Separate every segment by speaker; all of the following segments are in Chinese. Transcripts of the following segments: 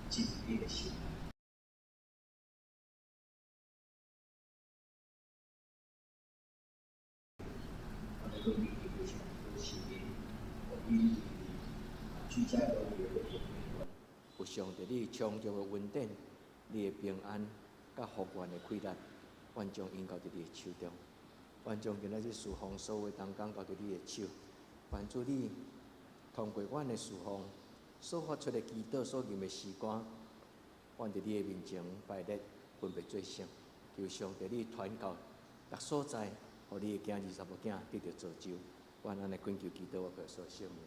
Speaker 1: 进入你的心。我们都必须非常多系列，因居家都有一个有上帝你长久的稳定，你的平安，甲福源的气力，愿将因交伫你的手中。愿将今仔日侍奉所有同工交伫你的手，愿主你通过阮的侍奉所发出的祈祷、所念的诗歌，愿伫你的面前摆列分别做圣。求上帝你传教各所在，互你的囝儿查某囝得到造就。愿安尼恳求祈祷，我告所圣名。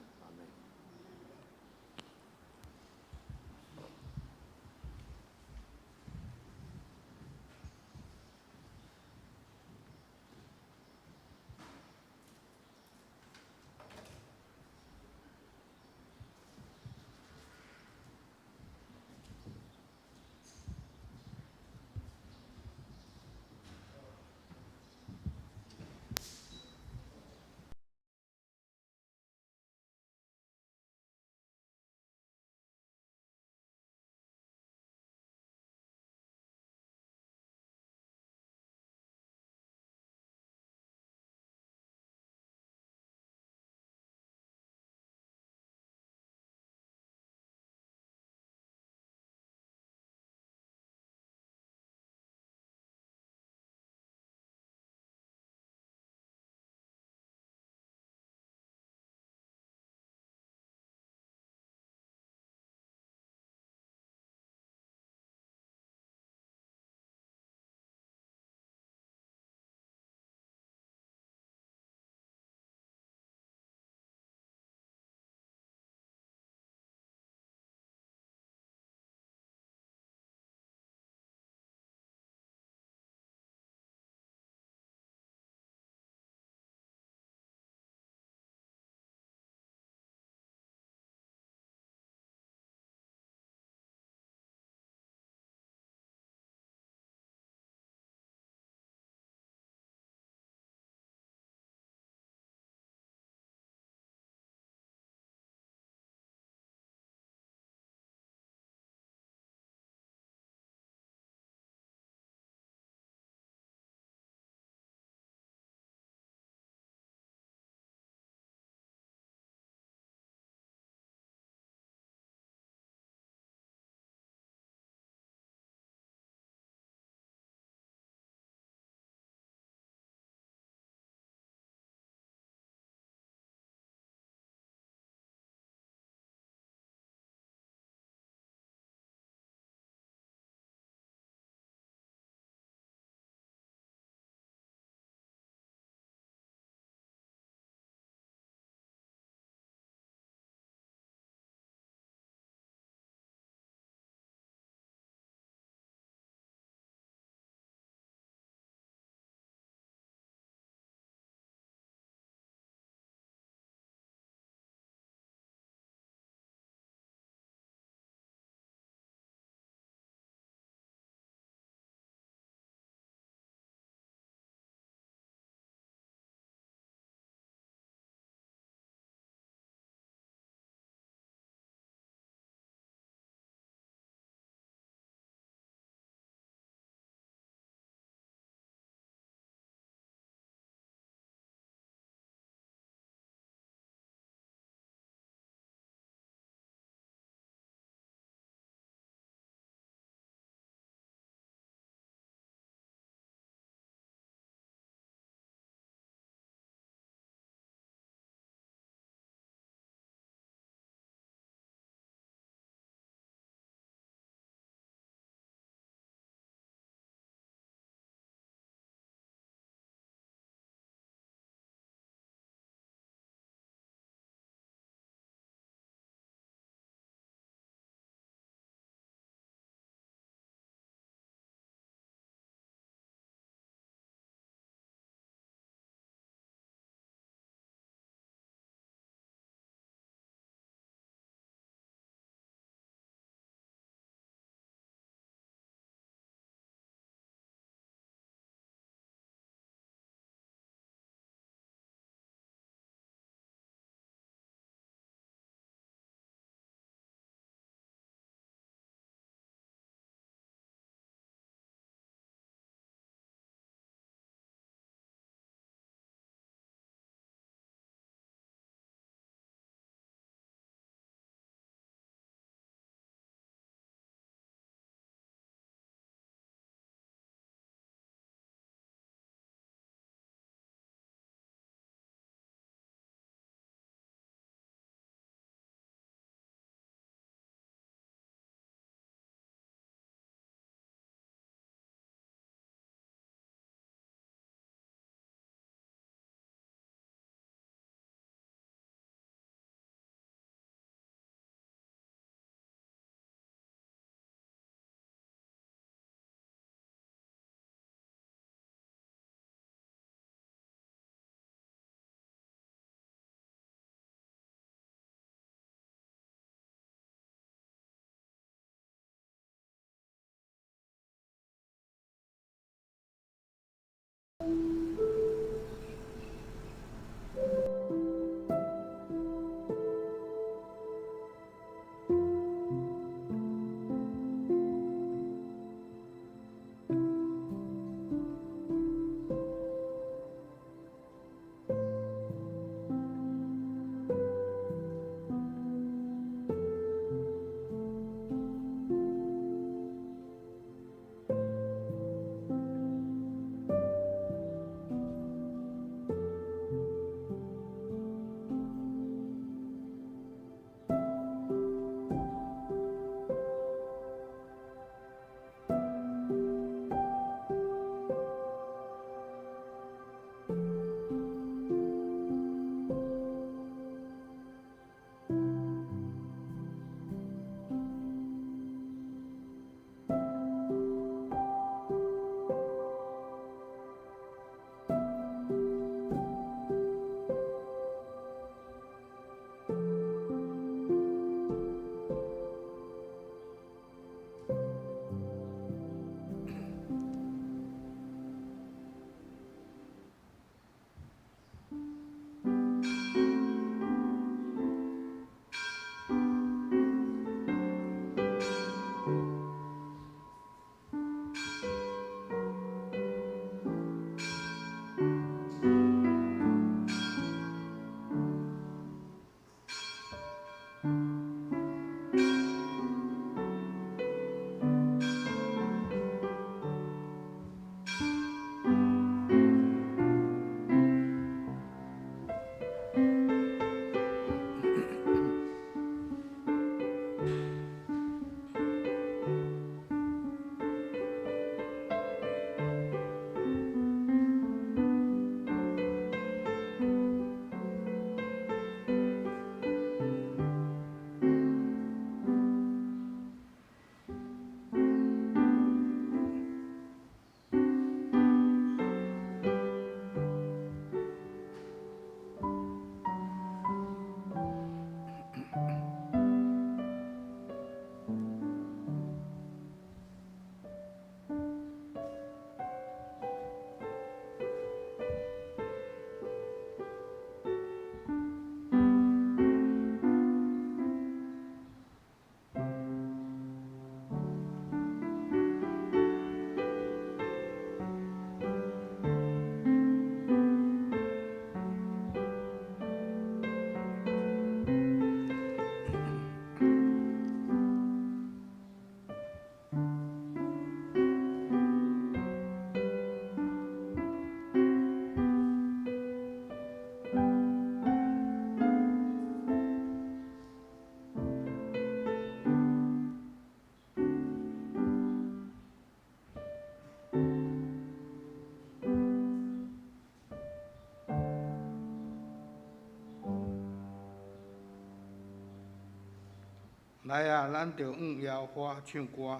Speaker 2: 来啊，咱着向耶和华唱歌，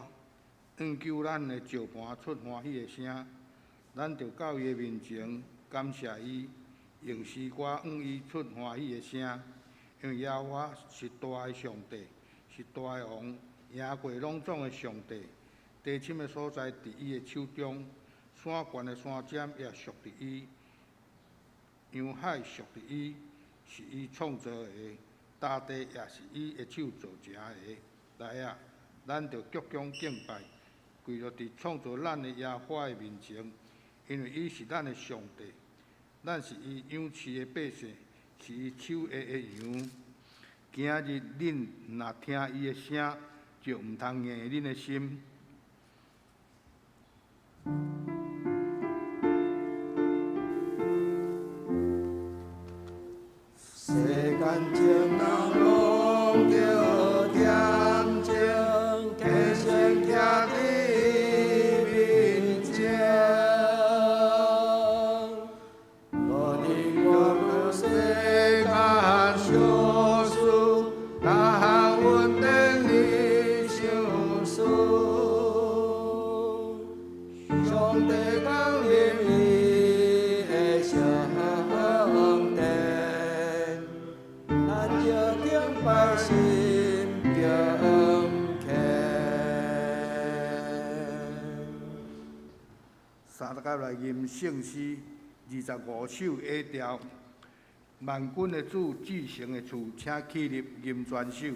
Speaker 2: 求咱的石盘出欢喜的声。咱着到伊的面前感谢伊，用诗歌向伊出欢喜的声。因为耶和华是大的上帝，是大的王，赢过拢总的上帝。地深的所在伫伊的手中，山悬的山尖也属伫伊，洋海属伫伊，是伊创造的。大地也是伊的手造成的。来啊，咱着鞠躬敬拜，跪落伫创造咱的耶和华的面前，因为伊是咱的上帝，咱是伊养饲的百姓，是伊手下的羊。今日恁若听伊的声，就毋通硬恁的心。
Speaker 1: 世间情人拢着恬静，起身徛伫面前。我宁愿世间小事，但阮等你相思。上帝讲因伊的上帝。百姓敬虔。
Speaker 2: 三十甲来吟圣诗25首 A 调，万军的主至诚的厝，请起立吟全首。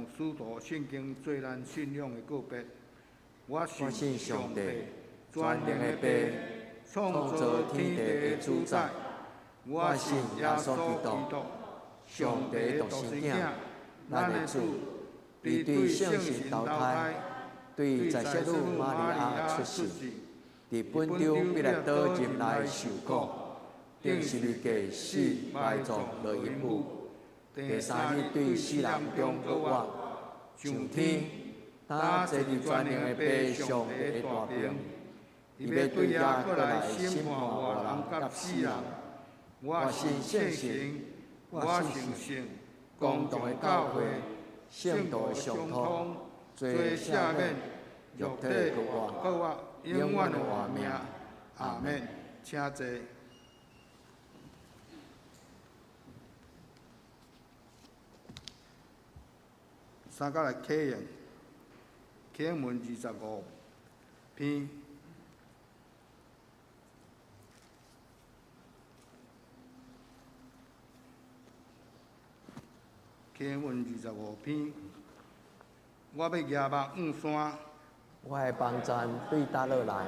Speaker 2: 用使徒圣经做咱信仰的告别。我
Speaker 1: 信上帝，
Speaker 2: 全能的爸，创造天地的主宰。我信耶稣基督，上帝的独生子，咱的主，对圣神投胎，对在小女玛利亚出世，伫本州彼拉多任内受苦，定十字架死埋葬落阴府，第三日对死人中复活，上天，他坐伫全能的爸上帝的大边，伊要对也过来审判活人甲死人。我信圣神，我信圣，公道的教会，圣道的上通，罪赦免，肉体复活，永远的活命。阿免，请坐。三甲来启用，启用文25篇。启文25篇，我要举目望山。
Speaker 1: 我的帮站对倒落来，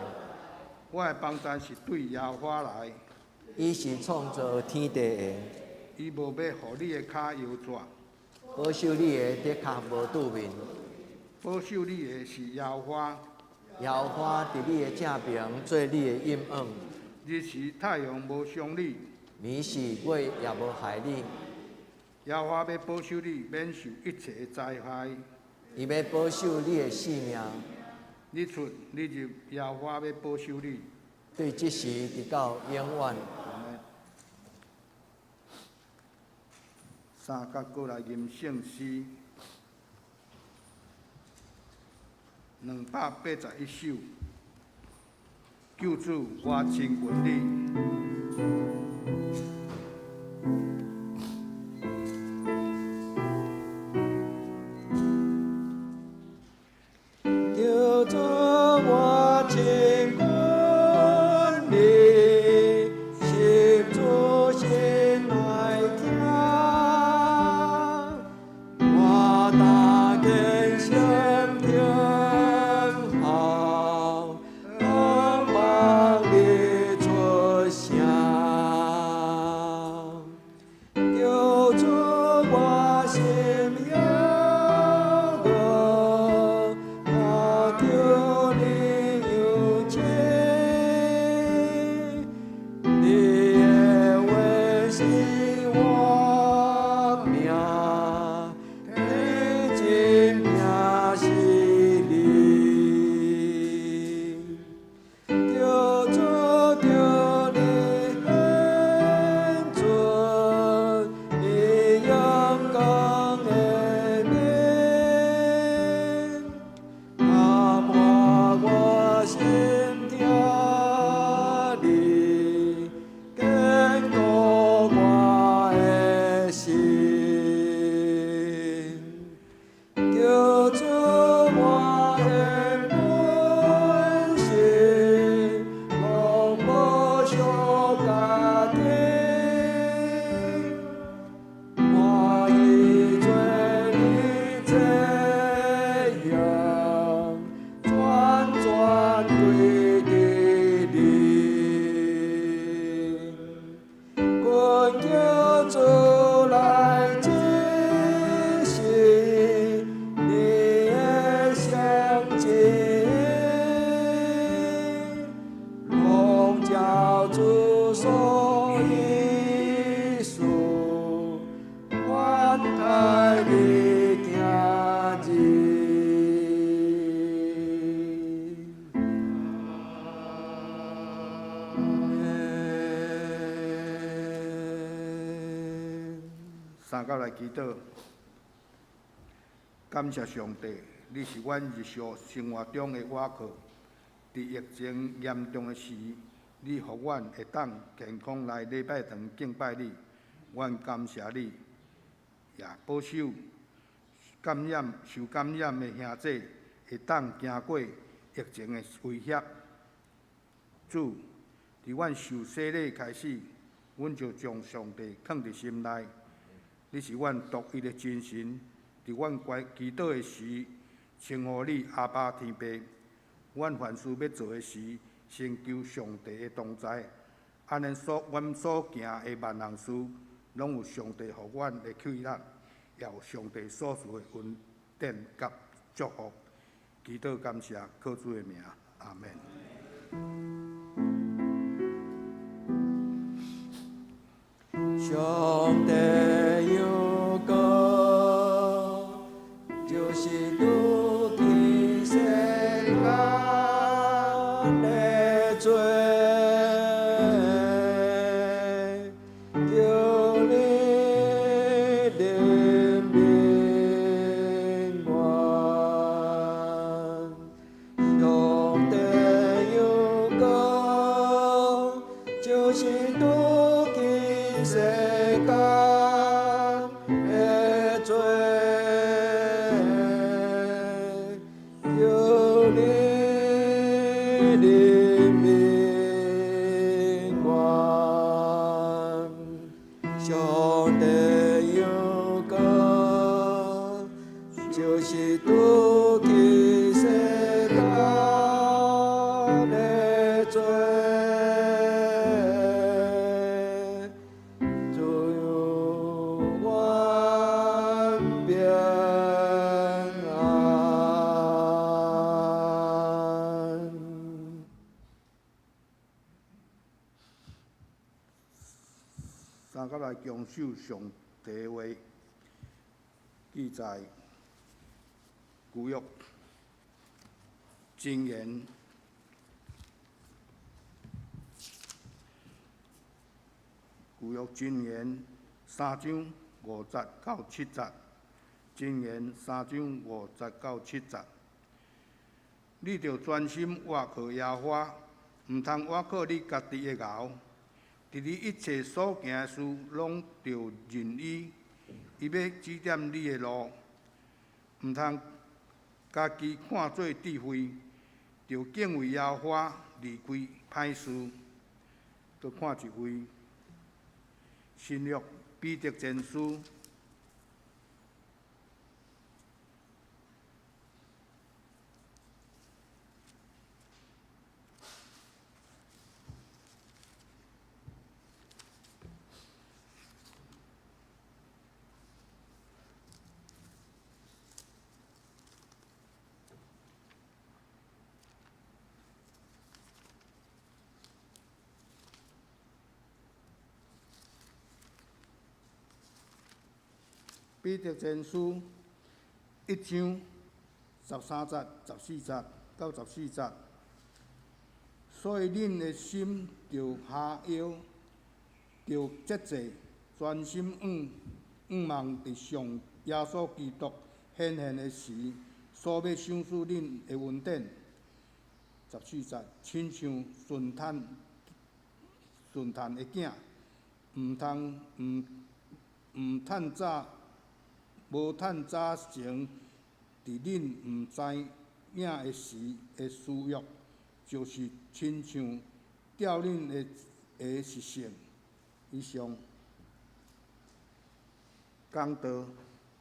Speaker 2: 我的帮站是对耶和华来。
Speaker 1: 伊是创造天地的，
Speaker 2: 伊无要互你的脚摇拽，
Speaker 1: 保守你的跌脚无拄面。
Speaker 2: 保守你的是耶和华。
Speaker 1: 耶和华伫你的正边做你的阴影，
Speaker 2: 日时太阳无伤你，
Speaker 1: 暝时鬼也无害你。
Speaker 2: 耶和华要保守你免受一切的灾害。
Speaker 1: 伊要保守你的性命。
Speaker 2: 你出你入，耶和华要保守你。
Speaker 1: 对即时直到永远。
Speaker 2: 三甲过来吟圣诗，281首。救主，我真愿你。三甲来祈祷，感谢上帝，你是阮日常生活中的倚靠。伫疫情严重的时，你互阮会当健康来礼拜堂敬拜你，阮感谢你，也保守受感染的兄弟会当经过疫情的威胁。主，伫阮受洗礼开始，阮就将上帝放伫心内。你是阮独一的真神，伫阮祈祷的时，称呼你阿爸天父。阮凡事要做的时，先求上帝的同在。安尼阮所行的万能事，拢有上帝互阮的气力，也有上帝所赐的恩典甲祝福。祈祷感谢，靠主的名，阿门。
Speaker 1: 上帝有个，就是如今世间的罪，求你怜悯我。上帝有个，就是如今世间的罪，求你怜悯我。上帝有个，就是如今世间的罪。
Speaker 2: 三甲来强守上帝的话，记在旧约箴言3章50到7节，箴言3章50到7节。你着专心倚靠耶和华，毋通倚靠你家己的牛。伫你一切所行的事，拢着认伊。伊要指点你的路，毋通家己看做智慧，着敬畏耶和华，离开歹事。再看一位新约彼得前书。彼得前书1章13节、14节到14节。所以恁的心着下腰，着节制，专心仰望伫上耶稣基督显现的时，所要赏赐恁的恩典。14节，亲像顺趁的囝，无趁早前，伫恁毋知影的时的私欲，就是亲像吊恁的食性。以上讲道，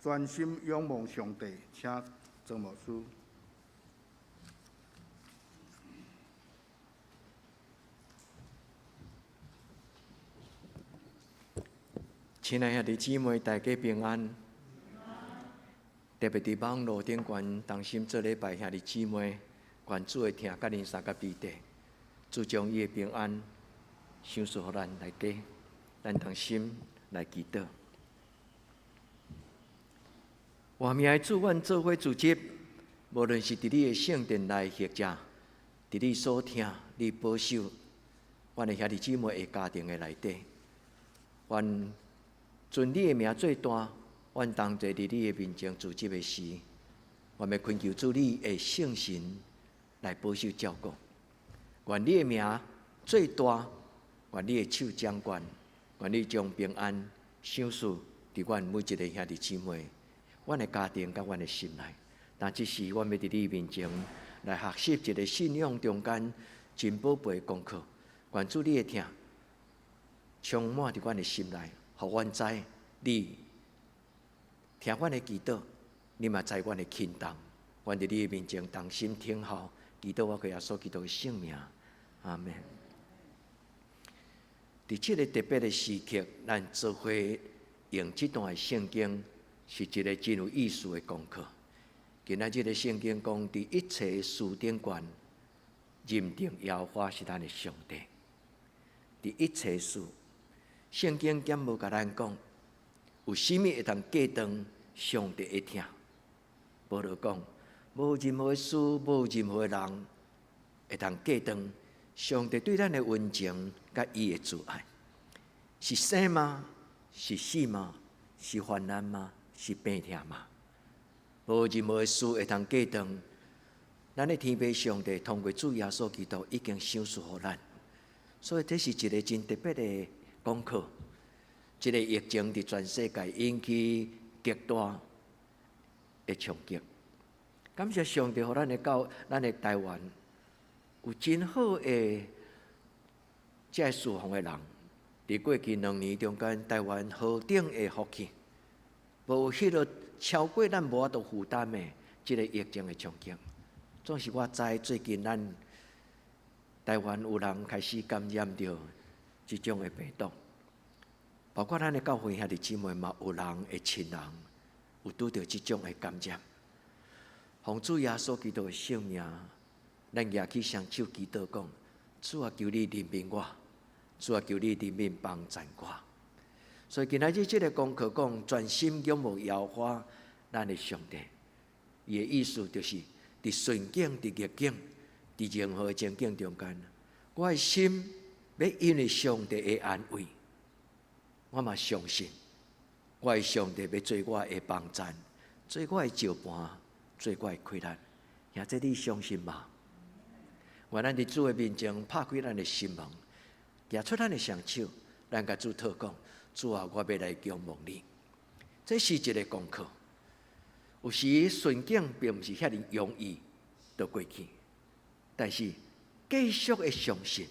Speaker 2: 专心仰望上帝，请张牧师。
Speaker 1: 亲爱兄弟姊妹，大家平安。特别伫网络顶悬同心做礼拜兄弟姊妹，愿主会听甲恁三甲弟弟，主将伊的平安赏赐互咱大家，咱同心来祈祷。活命的主，阮做伙组织，无论是伫你的圣殿内或者伫你所听、你保守，阮的兄弟姊妹的家庭的内底，愿尊你的名最大。阮同齐伫你的面前组织的时，我们恳求主你的圣神来保守照顾。愿你的名最大，愿你的手掌管，愿你将平安赏赐伫阮每一个兄弟姊妹、阮的家庭甲阮的心内。但即时，阮要伫你面前来学习一个信仰中间真宝贝的功课。愿主你的听，充满伫阮的心内，互阮知你。听阮的祈祷，你嘛知阮的轻重，阮伫你的面前同心听候，祈祷我耶稣基督的圣名，阿门。伫这个特别的时刻，咱做伙用这段圣经，是一个真有意思的功课。今仔日的圣经讲，伫一切事顶悬，认定耶和华是咱的上帝。伫一切事，圣经兼无甲咱讲，有甚物会通假当上帝会听。保罗讲，无任何的事，无任何的人会通假当上帝对咱的温情，甲伊的慈爱。是生吗？是死吗？是患难吗？是病痛吗？无任何的事会通假当，咱的天父上帝通过主耶稣基督已经赏赐予咱，所以这是一个真特别的功课。这个疫情伫全世界引起极大的冲击。感谢上帝，互咱的台湾有真好的这侍奉的人。伫过去2年中间，台湾河顶的福气，无迄个超过咱无法度负担的即个疫情的冲击。总是我知最近咱台湾有人开始感染着即种的病毒，包括咱的教会兄弟姊妹嘛，有人的亲人有拄着即种的感染。奉主耶稣基督的圣名，咱举起双手祈祷讲：主啊，求你怜悯我。主啊，求你怜悯帮助我。所以今仔日这个功课讲，专心仰慕耶和华咱的上帝。伊的意思就是，伫顺境、伫逆境、伫任何情境中间，我的心要因为上帝的安慰，我嘛相信，我的上帝要做我的帮助，做我的照伴，做我的快乐。兄弟，你相信吗？我咱伫主的面前拍开咱的心门。举出咱的双手，咱甲主祷讲：主啊，我要来仰望你。这是一个功课。有时顺境并不是遐尼容易就过去，但是继续的相信，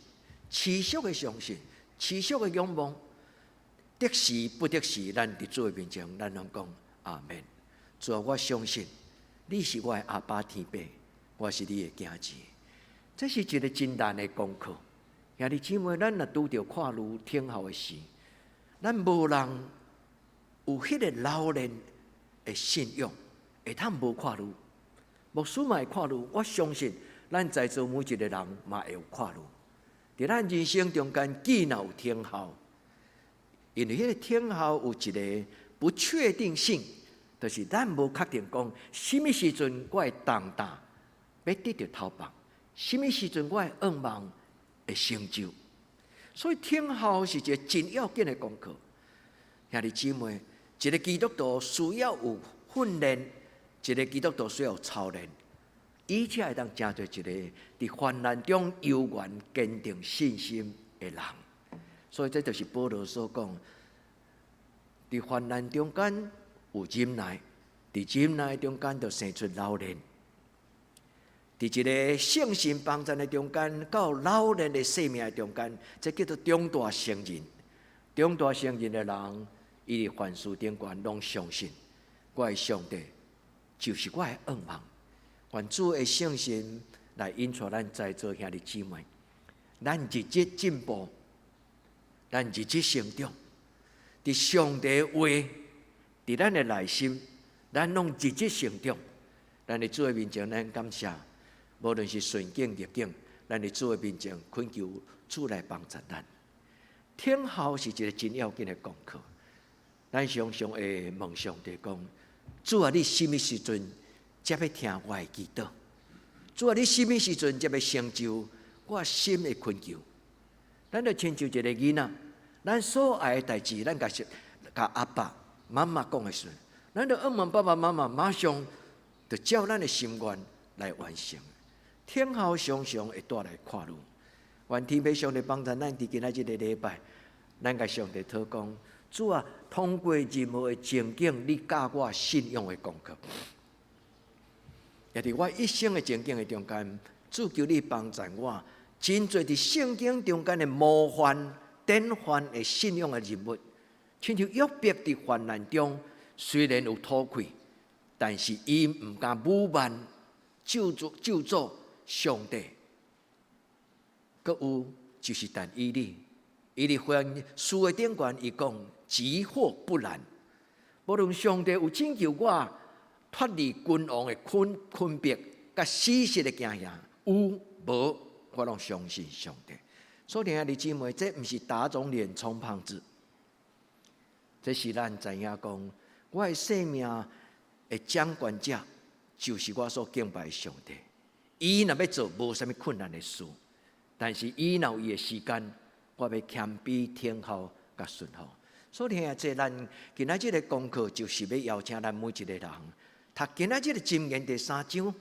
Speaker 1: 持续的相信，持续的仰望，得时不得时，咱伫主的面前，咱拢讲阿门。主啊，我相信你是我的阿爸天父，我是你的囝子。这是一个真难的功课。兄弟姊妹，咱若拄着看路听候的时，咱无人有迄个老练的信仰，会通无看路。牧师嘛会看路，我相信咱在座每一个人嘛会有看路。伫咱人生中间，既然有听候，因为迄个听候有一个不确定性，就是咱无确定讲，什么时阵我会长大，要得到头棒，什么时阵我会愿望的成就，所以听候是一个真要紧的功课。兄弟姊妹，一个基督徒需要有训练，一个基督徒需要有操练，而且会当成做一个伫患难中悠远坚定信心的人。所以这就是保罗所讲：伫患难中间有忍耐，伫忍耐中间就生出老练。伫一个圣心帮助的中间，到老练的生命中间，这叫做中大成人。中大成人的人，伊伫凡事顶悬拢相信，我的上帝就是我的愿望。愿主的圣心来引出咱在座兄弟姊妹，咱日节进步，咱日节成长，伫上帝的话，伫咱的内心，咱拢日节成长。咱伫主的面前，咱感谢。无论是顺境逆境，咱伫主的面前恳求主来帮助咱。听候是一个真要紧的功课。咱常常会问上帝讲：主啊，你什么时阵才要听我的祈祷？主啊，你什么时阵才要成就我心的恳求？咱就亲像一个囡仔，咱所爱的代志，咱甲阿爸、妈妈讲的时，咱就问爸爸妈妈，马上就照咱的心愿来完成。听候常常会带来看路，愿天父上帝帮助咱伫今仔日的礼拜，咱甲上帝祷告：主啊，通过任何的情境，你教我信仰的功课。也伫我一生的情境的中间，主求你帮助我，真侪伫圣经中间的模范、典范的信仰的人物，亲像约伯伫患难中，虽然有土气，但是伊毋敢侮慢救助上帝。阁有就是但以理凡事的顶悬，伊讲急祸不难。无论上帝有拯救我脱离君王的困逼，甲死实的惊吓，有无我拢相信上帝。所以，兄弟姊妹，这毋是打肿脸充胖子，这是咱知影讲，我的生命的掌管者就是我所敬拜的上帝。伊若要做无啥物困难的事，但是伊若有伊的时间，我要谦卑听候甲顺服。所以这咱今仔日的功课就是要邀请咱每一个人，读今仔日的箴言第3章，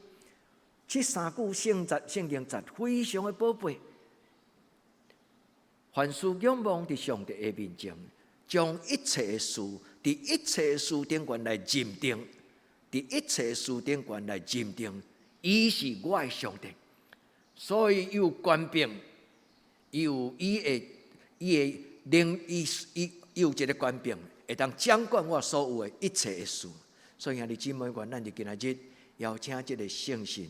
Speaker 1: 这3句圣经节非常的宝贝。凡事仰望伫上帝的面前，将一切的事，伫一切的事顶悬来认定，伫一切的事顶悬来认定，伊是我的上帝，所以有权柄，有伊有一个权柄，会当掌管我所有的一切的事。所以兄弟姊妹，咱就今仔日邀请这个圣神，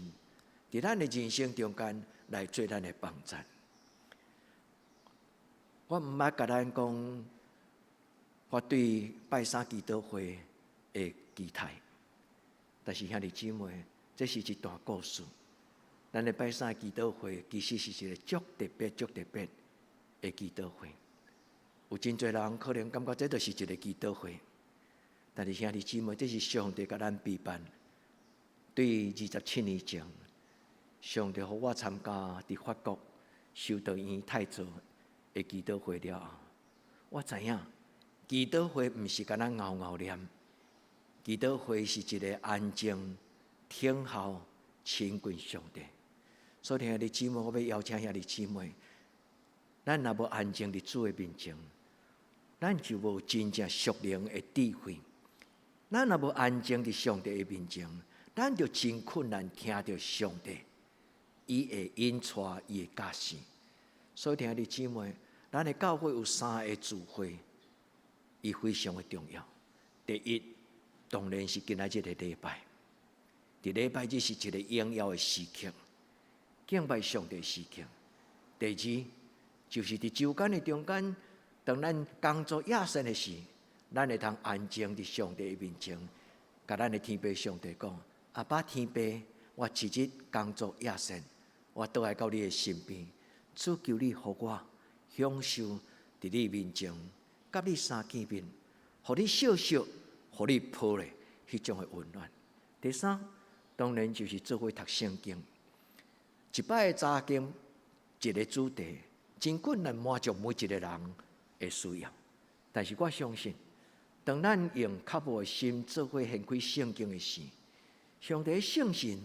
Speaker 1: 伫咱的人生中间来做咱的帮助。我毋捌甲咱讲，我对拜三祈祷会的期待，但是兄弟姊妹，这是一段故事。咱的拜三祈祷会其实是一个足特别的祈祷会。有真侪人可能感觉这就是一个祈祷会，但是兄弟姊妹，这是上帝甲咱陪伴。对27年前，上帝互我参加伫法国修道院太祖的祈祷会了后，我知影祈祷会毋是敢若熬念，祈祷会是一个安静听候亲近上帝。所以兄弟姊妹，我要邀请兄弟姊妹，咱若无安静伫主的面前，咱就无真正属灵的智慧。咱若无安静伫上帝的面前，咱就真困难听到上帝伊会引带伊的教示。所以兄弟姊妹，咱的教会有3个聚会，伊非常的重要。第一，当然是今仔日的礼拜。伫礼拜日是一个荣耀的时刻，敬拜上帝的时刻。第二，就是伫周间的中间，当咱工作夜深的时，咱会通安静伫上帝的面前，甲咱的天父上帝讲：阿爸天父，我一日工作夜深，我倒来到你的身边，主求你互我享受伫你面前，甲你相见面，互你笑笑，互你抱咧迄种的温暖。第三，当然就是做伙读圣经，一摆的查经，一个主题，真困难满足每一个人的需要。但是我相信，当咱用较无的心做伙献开圣经的时，上帝的圣神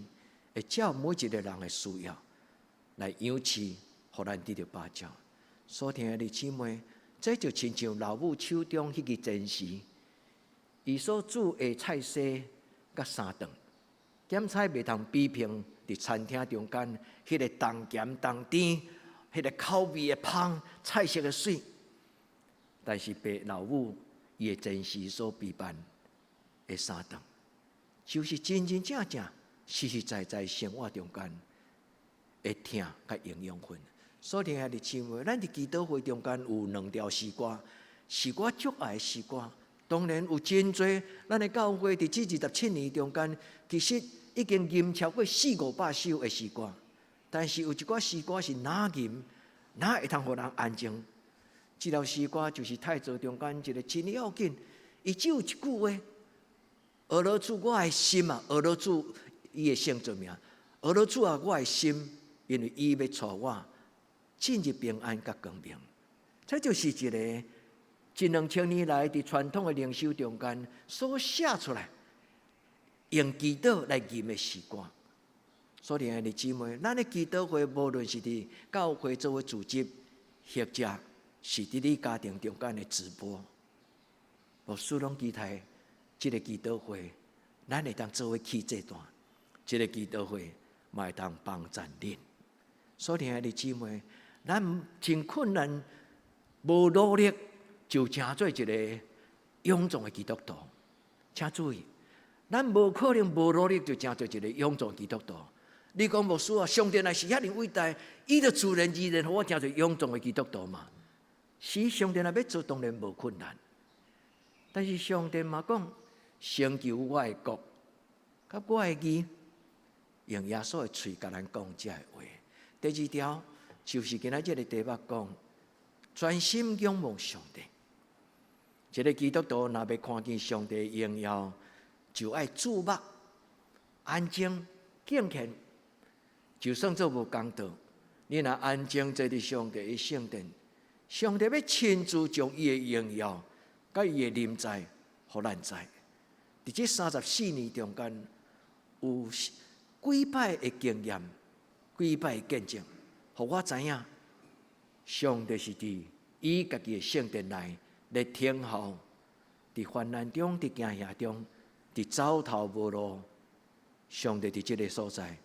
Speaker 1: 会照每一个人的需要来养赐，互咱得到帮助。所听的姊妹，这就亲像老母手中迄个珍时，伊所煮的菜色甲3顿，咸菜袂通比拼伫餐厅中间迄个重咸重甜，迄个口味的香，菜色的水。但是被老母伊的珍时所陪伴的3顿，就是真真正正、实实在在生活中间的疼甲营养分。所以兄弟姊妹，咱伫祈祷会中间有2条诗歌，是我足爱的诗歌。当然有真多，咱的教会伫这27年中间，其实已经吟超过400-500首的诗歌。但是有一寡诗歌是哪吟哪会通互人安静。这条诗歌就是太祖中间一个真要紧，伊只有一句话：俄罗斯我的心啊，俄罗斯伊的圣座名，俄罗斯啊，我的心，因为伊要带我进入平安甲光明。这就是一个近2000年来伫传统的灵修中间所写出来，用祈祷来吟的诗歌。所以兄弟姊妹，咱的祈祷会无论是伫教会做伙组织，或者是伫你家庭中间的直播，无私拢期待这个祈祷会，咱会当做伙起这段，这个祈祷会嘛会当帮助恁。所以兄弟姊妹，咱真困难，无努力就成做一个臃肿的基督徒。请注意，咱无可能无努力就成做一个勇壮基督徒。你讲牧师啊，上帝若是遐尼伟大，伊就自然而然互我成做勇壮的基督徒嘛。是上帝若要做，当然无困难。但是上帝嘛讲，成就我的国，甲我的义，用耶稣的嘴甲咱讲这的话。第二条就是今仔日的题目讲，专心仰望上帝。一个基督徒若要看见上帝的荣耀，就爱注目、安静、敬虔。就算做无公道，你若安静坐伫上帝的圣殿，上帝要亲自将伊的荣耀、甲伊的临在，互咱知。伫这34年中间，有几摆的经验，几摆的见证，互我知影，上帝是伫伊家己的圣殿内咧听候，伫患难中、伫惊吓中、伫走投无路，上帝伫这个所在。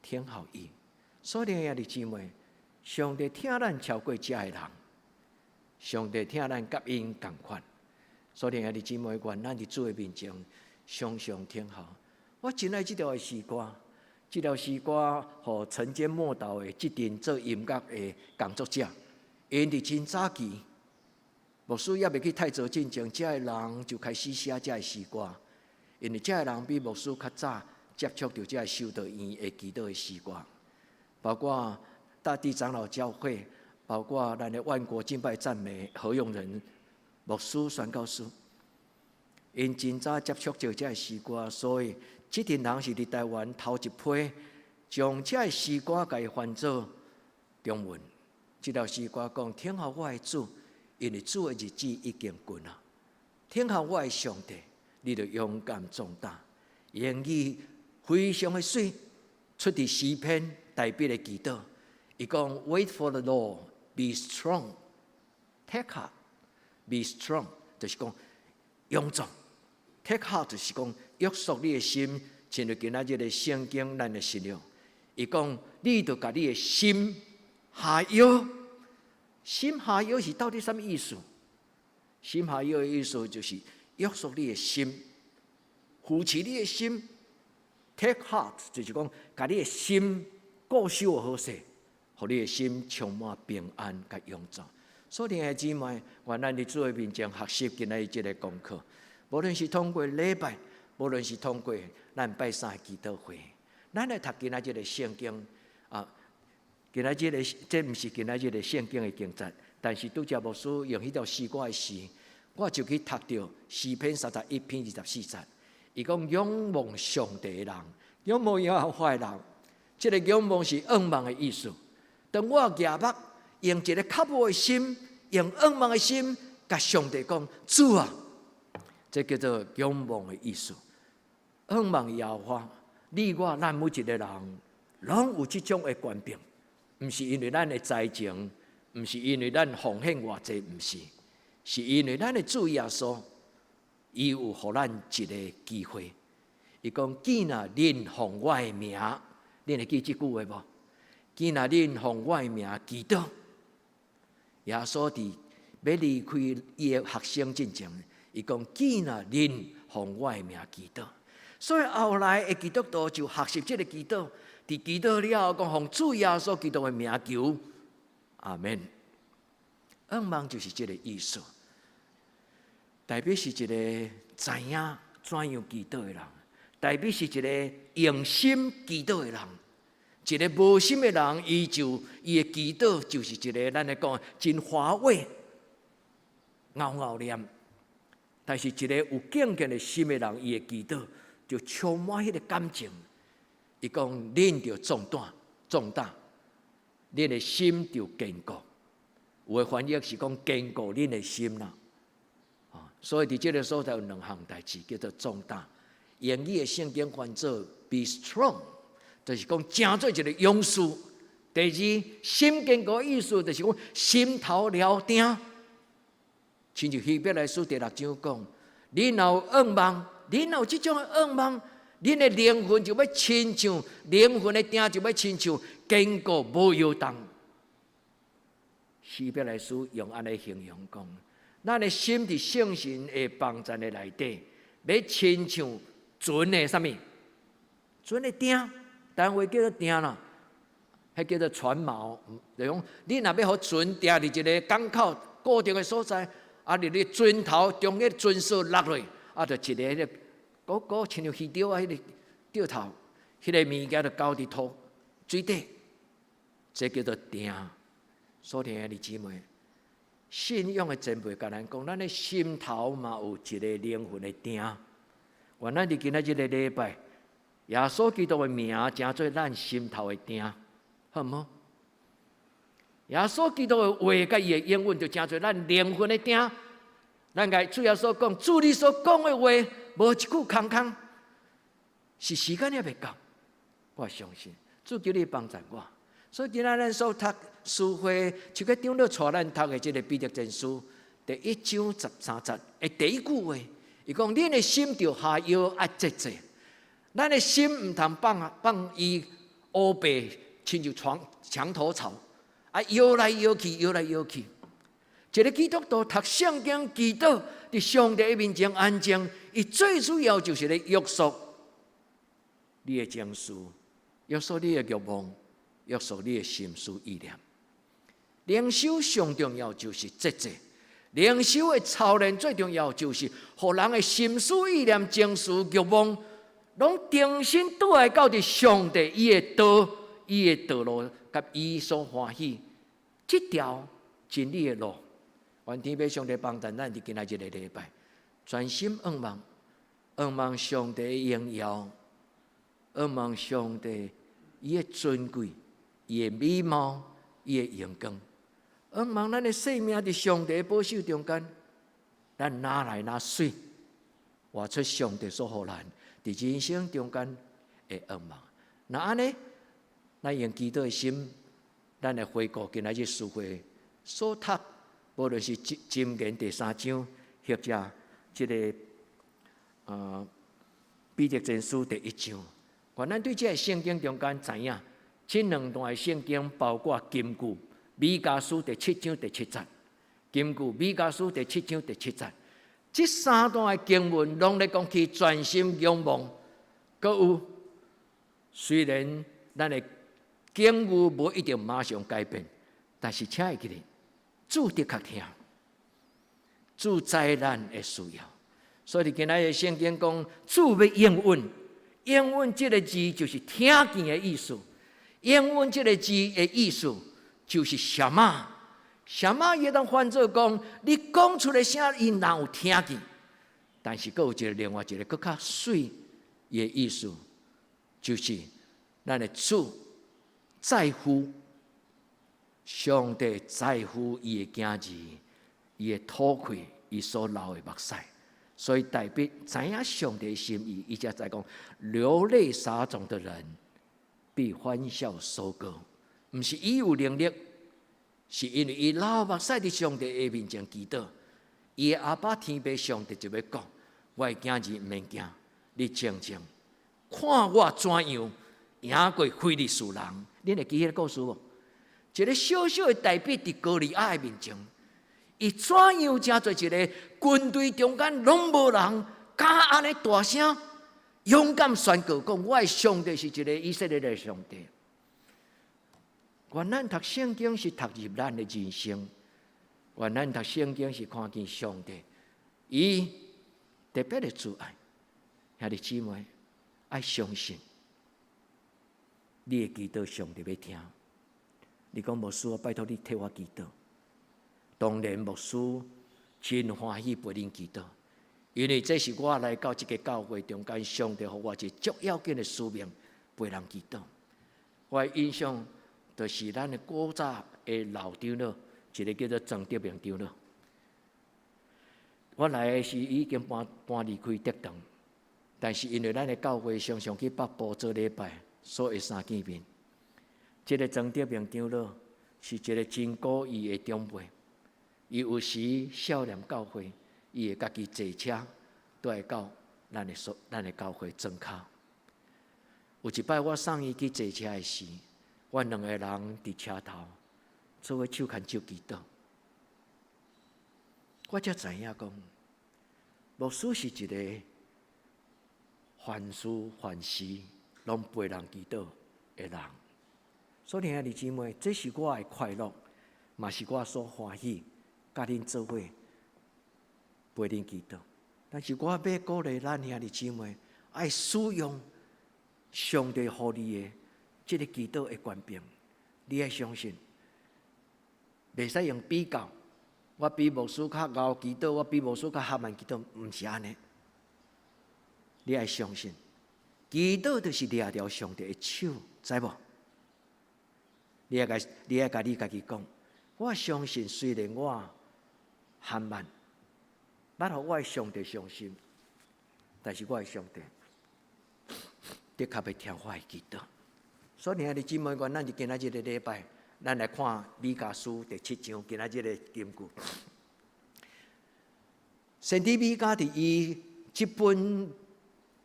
Speaker 1: 听候伊，所以兄弟姊妹，上帝听咱超过遮的人，上帝听咱甲因同款。所以兄弟姊妹，愿咱伫主的面前常常听候。我真爱这条的诗歌，这条诗歌，互晨间末道的即阵做音乐的工作者，因伫真早期，牧师也未去太早进前，遮的人就开始写遮的诗歌，因为遮的人比牧师较早。接触到这修道院的祈祷的诗歌，包括大地长老教会，包括咱的万国敬拜赞美何用人牧师宣教师，因真早接触到这诗歌，所以这群人是伫台湾头一批将这诗歌甲伊翻做中文。这条诗歌讲：听候我的主，因为主的日子已经近了；听候我的上帝，你就勇敢壮大。言语非常的水，出自诗篇代表的祈祷。伊讲 ：Wait for the Lord, be strong, take heart, be strong， 就是讲勇壮。take heart 就是讲约束你的心，亲像今仔日的圣经咱的信仰。伊讲，你着甲你的心下药，心下药是到底什么意思？心下药的意思就是约束你的心，扶持你的心。Take heart 就是讲，把你的心固守好势，互你的心充满平安甲勇壮。所以弟兄姊妹，愿咱伫主的面前学习今仔日这个功课，无论是通过礼拜，无论是通过咱拜三的祈祷会，咱来读今仔日的圣经啊。今仔日的这毋是今仔日的圣经的经节，但是拄则牧师用迄条诗歌的诗，我就去读到诗篇31篇24节。伊讲仰望上帝的人，仰望耶和华的人，这个仰望是仰望的意思。当我仰目，用一个渴慕的心，用仰望的心，甲上帝讲：主啊，这叫做仰望的意思。仰望耶和华，你我咱每一个人，拢有这种的权柄，毋是因为咱的才情，毋是因为咱奉献偌济，毋是，是因为咱的主耶稣。伊有互咱一个机会，伊讲：既然恁奉我的名，恁会记这句话无？既然恁奉我的名祈祷，耶稣伫要离开伊的学生之前，伊讲：既然恁奉我的名祈祷，所以后来的基督徒就学习这个祈祷，伫祈祷了后，讲奉主耶稣基督的名求，阿门。仰望就是这个意思。代表是一个知影怎样祈祷的人，代表是一个用心祈祷的人，一个无心的人，伊的祈祷就是一个咱来讲真华美、拗拗念；但是一个有敬虔的心的人，伊的祈祷就充满迄个感情。伊讲：恁着壮大，恁的心就坚固。有的翻译是讲坚固恁的心啦。所以伫这个所在有两项代志，叫做壮大。英语的圣经翻做 be strong， 就是讲成做一个勇士。第二，心坚固意思就是讲心头了定。亲像希伯来书第6章讲：你若有仰望，你若有这种的仰望，恁的灵魂就要亲像灵魂的定，就要亲像坚固无摇动。希伯来书用安尼形容讲。咱的心伫圣神的帮助的内底，要亲像船的啥物？船的鼎，台湾话叫做鼎啦，迄叫做船锚。就讲你若要互船定伫一个港口固定的所在，啊，伫咧船头中间船索落落，啊，就一个迄个亲像鱼钓啊，迄个钓头，迄个物件就交伫土水底，这叫做鼎。所听的弟姊妹，信仰的前辈甲咱讲，咱的心头嘛有一个灵魂的鼎。原来伫今仔日的礼拜，耶稣基督的名成做咱心头的鼎，好唔好？耶稣基督的话甲伊的应允，就成做咱灵魂的鼎。咱甲主耶稣讲，主你所讲的话，无一句空空，是时间也未到。我相信主求你帮助我。所以今仔咱所读诗会，就个长老带咱读的这个彼得前书第1章13节的第一句话，伊讲：恁的心着下腰爱节制，咱的心唔通放伊乌白，亲像墙头草，啊摇来摇去，摇来摇去。一个基督徒读圣经祈祷，伫上帝的面前安静，伊最主要就是咧约束你的情绪，约束你的欲望，约束你的心思意念。灵修上重要就是节制，灵修的操练最重要就是，互人的心思意念、情绪欲望，拢重新倒来到伫上帝伊的道、伊的道路，甲伊所欢喜这条真理的路。愿天父上帝帮助咱伫今仔日的礼拜，专心仰望，仰望上帝的荣耀，仰望上帝伊的尊贵、伊的美貌、伊的荣光，仰望咱的生命伫上帝的保守中间，咱拿来拿水，活出上帝所予咱伫人生中间的仰望。那安尼，咱用基督的心，咱来回顾今仔日诗会所读。无论是箴言第3章，或者这个彼得前书第1章，愿咱对这个圣经中间知影，这两段圣经包括金句米迦书第7章第7节，金句米迦书第7章第7节，这三段的经文拢咧讲去专心仰望，搁有虽然咱的境遇无一定马上改变，但是请会记得。主的确听，主知咱的需要，所以今仔日圣经讲，主要应允，应允这个字就是听见的意思，应允这个字的意思就是什么？什么也当翻做讲，你讲出来声，伊哪有听见？但是佫有一个另外一个佫较水的意思，就是咱的主在乎。上帝在乎伊的囝儿，伊的土气，伊所流的目屎，所以代表知影上帝的心意，伊才在讲流泪撒种的人必欢笑收割，毋是伊有能力，是因为伊流目屎伫上帝的面前祈祷，伊的阿爸天父上帝就要讲：我的囝儿毋免惊，你静静看我怎样赢过非利士人。恁会记迄个故事无？一个小小的代表伫歌利亚的面前，伊怎样真做一个军队中间拢无人敢安尼大声勇敢宣告讲：我的上帝是一个以色列的上帝。愿咱读圣经是读入咱的人生，愿咱读圣经是看见上帝伊特别的慈爱。兄弟姊妹，爱相信你的祈祷，上帝要听。你讲牧师，拜托你替我祈祷。当然，牧师真欢喜陪恁祈祷，因为这是我来到这个教会中间，上帝给我一个足要紧的使命，陪人祈祷。我的印象就是咱的古早的老长老，一个叫做曾德明长老。我来的时已经搬离开德堂，但是因为咱的教会常常去北部做礼拜，所以三见面。这个曾德明长老是一个真古意的长辈，伊有时少年教会，伊会家己坐车，都会到咱的教会庄脚。有一摆我送伊去坐车的时，阮两个人伫车头，做伙手牵手祈祷。我才知影讲，牧师是一个凡事凡事拢陪人祈祷的人。所以兄弟姊妹，这是我的快乐，嘛是我所欢喜，甲恁做伙陪恁祈祷。但是我要鼓励咱兄弟姊妹，爱使用上帝予你的这个祈祷的权柄。你要相信，袂使用比较。我比牧师较熬祈祷，我比牧师较较慢祈祷，毋是安尼。你要相信，祈祷就是抓着上帝的手，知无？你要甲你家己讲，我相信，虽然我含慢，捌互我的上帝相信，但是我的上帝的确要听我的祈祷。所以兄弟姊妹，咱就今仔日的礼拜。咱来看米迦书第7章，今仔日的金句。先知米迦伫伊这本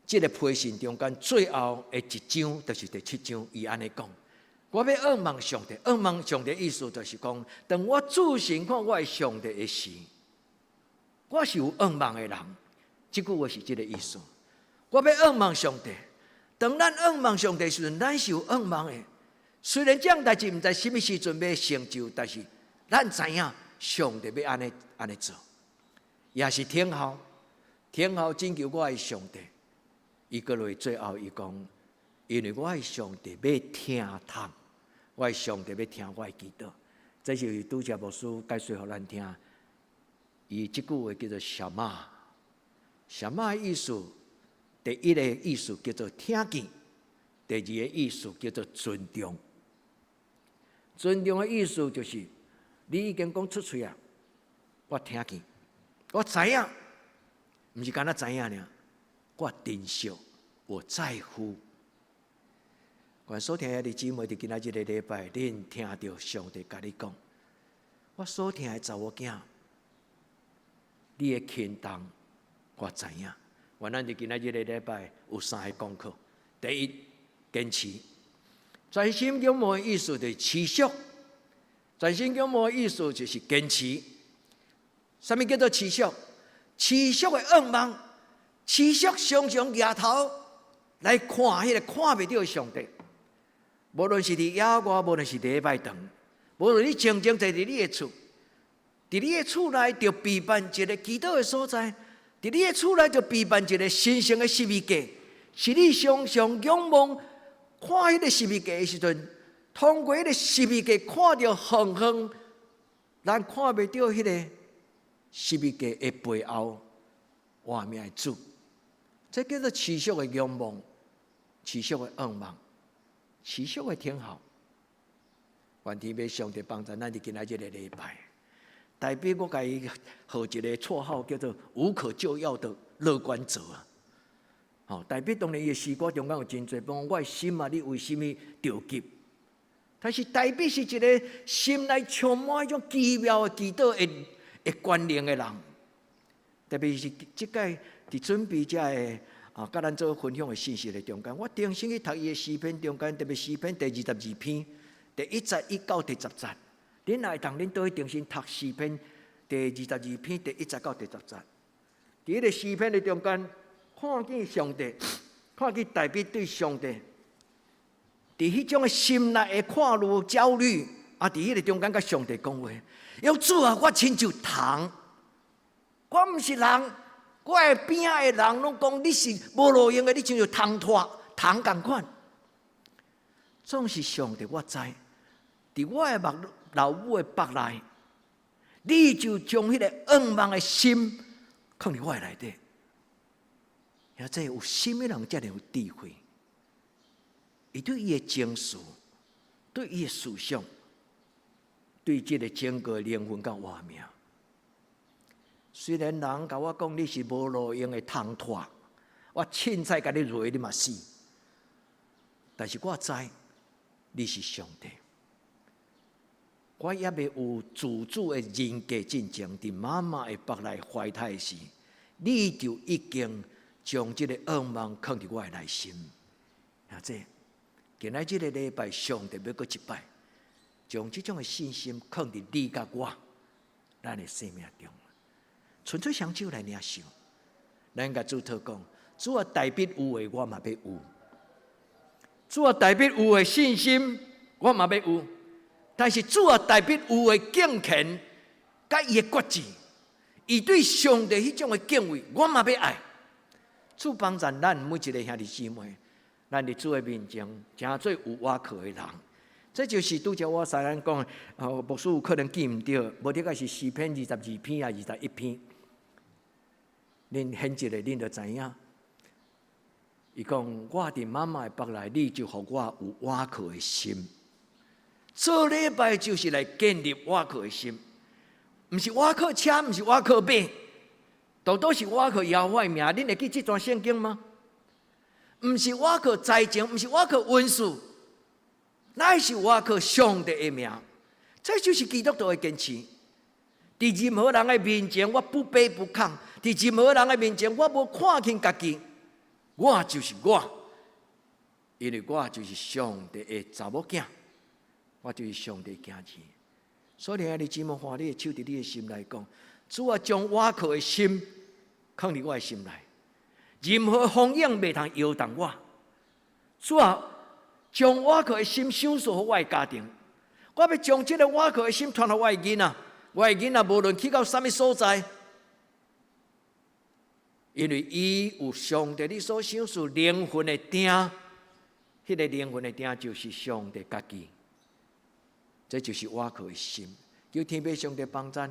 Speaker 1: 这个批信中间最后的一章，就是第7章，伊安尼讲：我要仰望上帝，仰望上帝的意思就是讲，当我自信看我的上帝的时，我是有仰望的人。这句话是这个意思。我要仰望上帝，当咱仰望上帝的时阵，咱是有仰望的。虽然这样代志毋知什么时阵要成就，但是咱知影上帝要安尼做，也是天后拯救我的上帝。伊个落最后伊讲，因为我的上帝要听他，我的上帝要听我的祈祷。这就是拄则牧师解说互咱听。伊这句话叫做什么？什么的意思？第一个意思叫做听见，第二个意思叫做尊重。尊重的意思就是，你已经讲出嘴啊，我听见，我知影，不是干那知影尔，我珍惜，我在乎。我所听的姊妹，伫今仔日的礼拜，恁听到上帝甲你讲，我所听的查某囝，你的轻重，我知影。咱伫今仔日的礼拜有3个功课，第一，坚持。全心仰望的意思就是持续，全心仰望的意思就是坚持。什么叫做持续？持续的仰望，持续常常抬头来看迄个看袂到的上帝。无论是伫野外，无论是伫礼拜堂，无论你静静坐伫你的厝，伫你的厝内就备办一个祈祷的所在，伫你的厝内就备办一个神圣的十字架，是你常常仰望。看迄个十字架的时阵，通过迄个十字架看到远远，咱看袂到迄个十字架的背后活命的主，这叫做持续的仰望，持续的仰望，持续的听候。愿天父上帝帮助咱伫今仔日的礼拜，代表我甲伊号一个绰号叫做“无可救药的乐观者”啊。代表当然伊的诗歌中间有真侪，比如我的心啊，你为什么着急？但是代表是一个心内充满迄种奇妙的祈祷的关联的人。特别是即届伫准备这个甲咱做分享的信息的中间，我定心去读伊的诗篇中间，特别诗篇第22篇第1节1到第10节。恁来当恁都会定心读诗篇第22篇第1节到第10节。伫迄个诗篇的中间。看见上帝，看见大卫对上帝，伫迄种心内的看路焦虑，伫迄个中间甲上帝讲话。要主啊，我亲像虫，我毋是人，我的边仔的人拢讲你是无路用的，你亲像虫拖虫共款。总是上帝，我知，伫我的老母的腹内，你就将迄个仰望的心放伫我的内底。这有什么人才能有智慧？伊对伊的情绪，对伊的思想，对这个整个灵魂甲活命。虽然人甲我讲你是无路用的虫拖，我凊彩甲你落你嘛死，但是我知你是上帝，我也未有自主的人格进前，伫妈妈的腹内怀胎时，你就已经。将这个仰望放伫我的内心，这今仔这个礼拜，上帝要搁一摆，将这种的信心放伫你甲我，咱的生命中，纯粹双手来领受，咱甲主祷讲，主啊，大笔有诶，我嘛要有；主啊，大笔有诶信心，我嘛要有。但是主啊，大笔有诶敬虔，甲伊诶决志，伊对上帝迄种诶敬畏，我嘛要爱。主帮助咱每一个兄弟姊妹，咱伫主诶面前，诚做有瓦靠诶人。这就是拄则我使咱讲，牧师有可能记毋着，无得个是诗篇22篇啊21篇。恁现一个，恁就知影。伊讲：我伫妈妈诶腹内，你就互我有瓦靠诶心。做礼拜就是来建立瓦靠诶心，毋是瓦靠车，毋是瓦靠马，都是瓦靠耶和华诶名。恁会记这段圣经吗？毋是瓦靠财政，毋是瓦靠文书。乃是我靠上帝的名，这就是基督徒的坚持。伫任何人的面前，我不卑不亢；伫任何人的面前，我无看轻家己。我就是我，因为我就是上帝的查某囝，我就是上帝的儿子。所以，你姊妹花你的手伫你的心来讲，主啊，将我靠的心放伫我的心内，任何风影袂通摇动我。主啊，将我靠的心享受互我的家庭，我要将这个我靠的心传互我的囡仔。我的囡仔无论去到什么所在，因为伊有上帝你所享受灵魂的定，迄个灵魂的定就是上帝家己。这就是我靠的心。求天父上帝帮咱。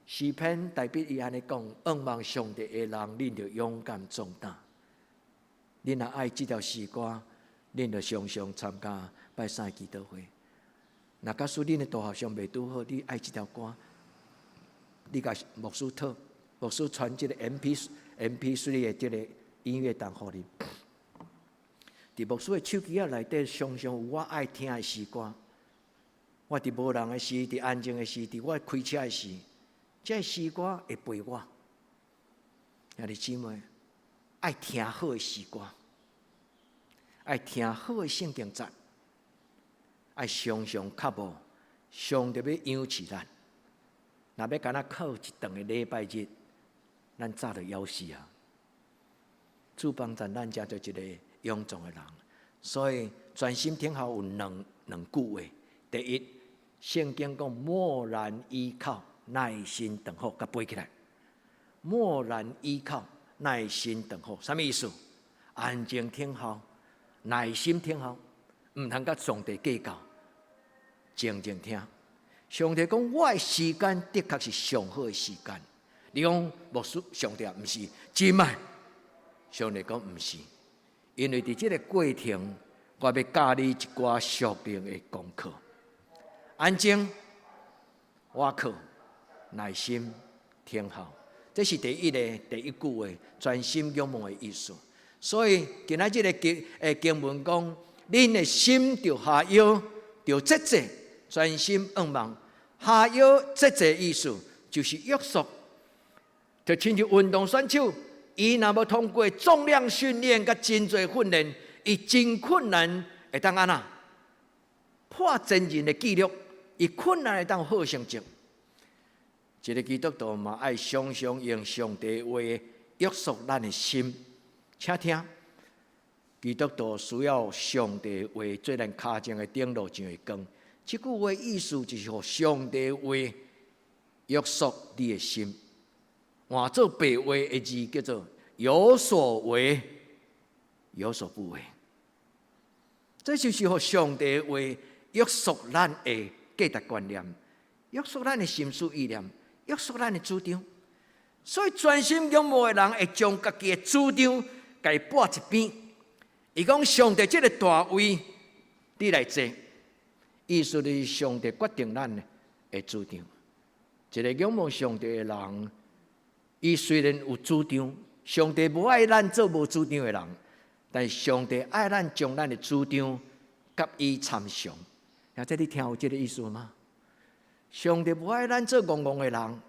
Speaker 1: 诗篇大笔伊安尼讲：仰望上帝的人，恁就勇敢壮大。恁若爱这条诗歌，恁就常常参加拜三祈祷会。若假使恁的大学上未拄好，你爱这条歌，你甲牧师讨，牧师传这个 MP3 的这个音乐档互你。伫牧师的手机内底，常常有我爱听的诗歌。我伫无人的时，伫安静的时，伫我开车的时，这诗歌会陪我。兄弟姊妹，爱听好的诗歌，爱听好的圣经节，爱常常靠无上帝要养起咱。若要敢若靠一顿的礼拜日，咱早就枵死啊！主帮助咱才做一个勇壮的人。所以专心听候有两句话：第一，圣经讲默然依靠，耐心等候，甲背起来。默然依靠，耐心等候，什么意思？安静听候，耐心听候，唔通甲上帝计较，静静听。上帝讲，我的时间的确是上好的时间。你讲牧师，上帝唔是，真歹。上帝讲唔是，因为伫这个过程，我要教你一寡属灵的功课。安静，我靠，耐心听候，这是第一句话，专心仰望的意思。所以今仔日的经文讲，恁的心就下腰，就节制，专心仰望。下腰节制意思就是约束，就亲像运动选手，伊若要通过重量训练甲真侪训练，伊真困难会当安那破真人的纪录，伊困难会当好成绩。一个基督徒嘛，爱常常用上帝话约束咱的心。请听，基督徒需要上帝话做咱脚前的顶路上的光。这句话意思就是，互上帝话约束你的心。换做白话的字叫做有所为，有所不为。这就是互上帝话约束咱的价值观念，约束咱的心思意念，约束咱的主张。所以专心仰望的人会将家己的主张甲伊拨一边。伊讲上帝这个大位，你来坐。意思是上帝决定咱的主张。一个仰望上帝的人，伊虽然有主张，上帝无爱咱做无主张的人，但上帝爱咱将咱的主张甲伊参详。现在你听有这个意思吗？上帝无爱咱做戆戆的人，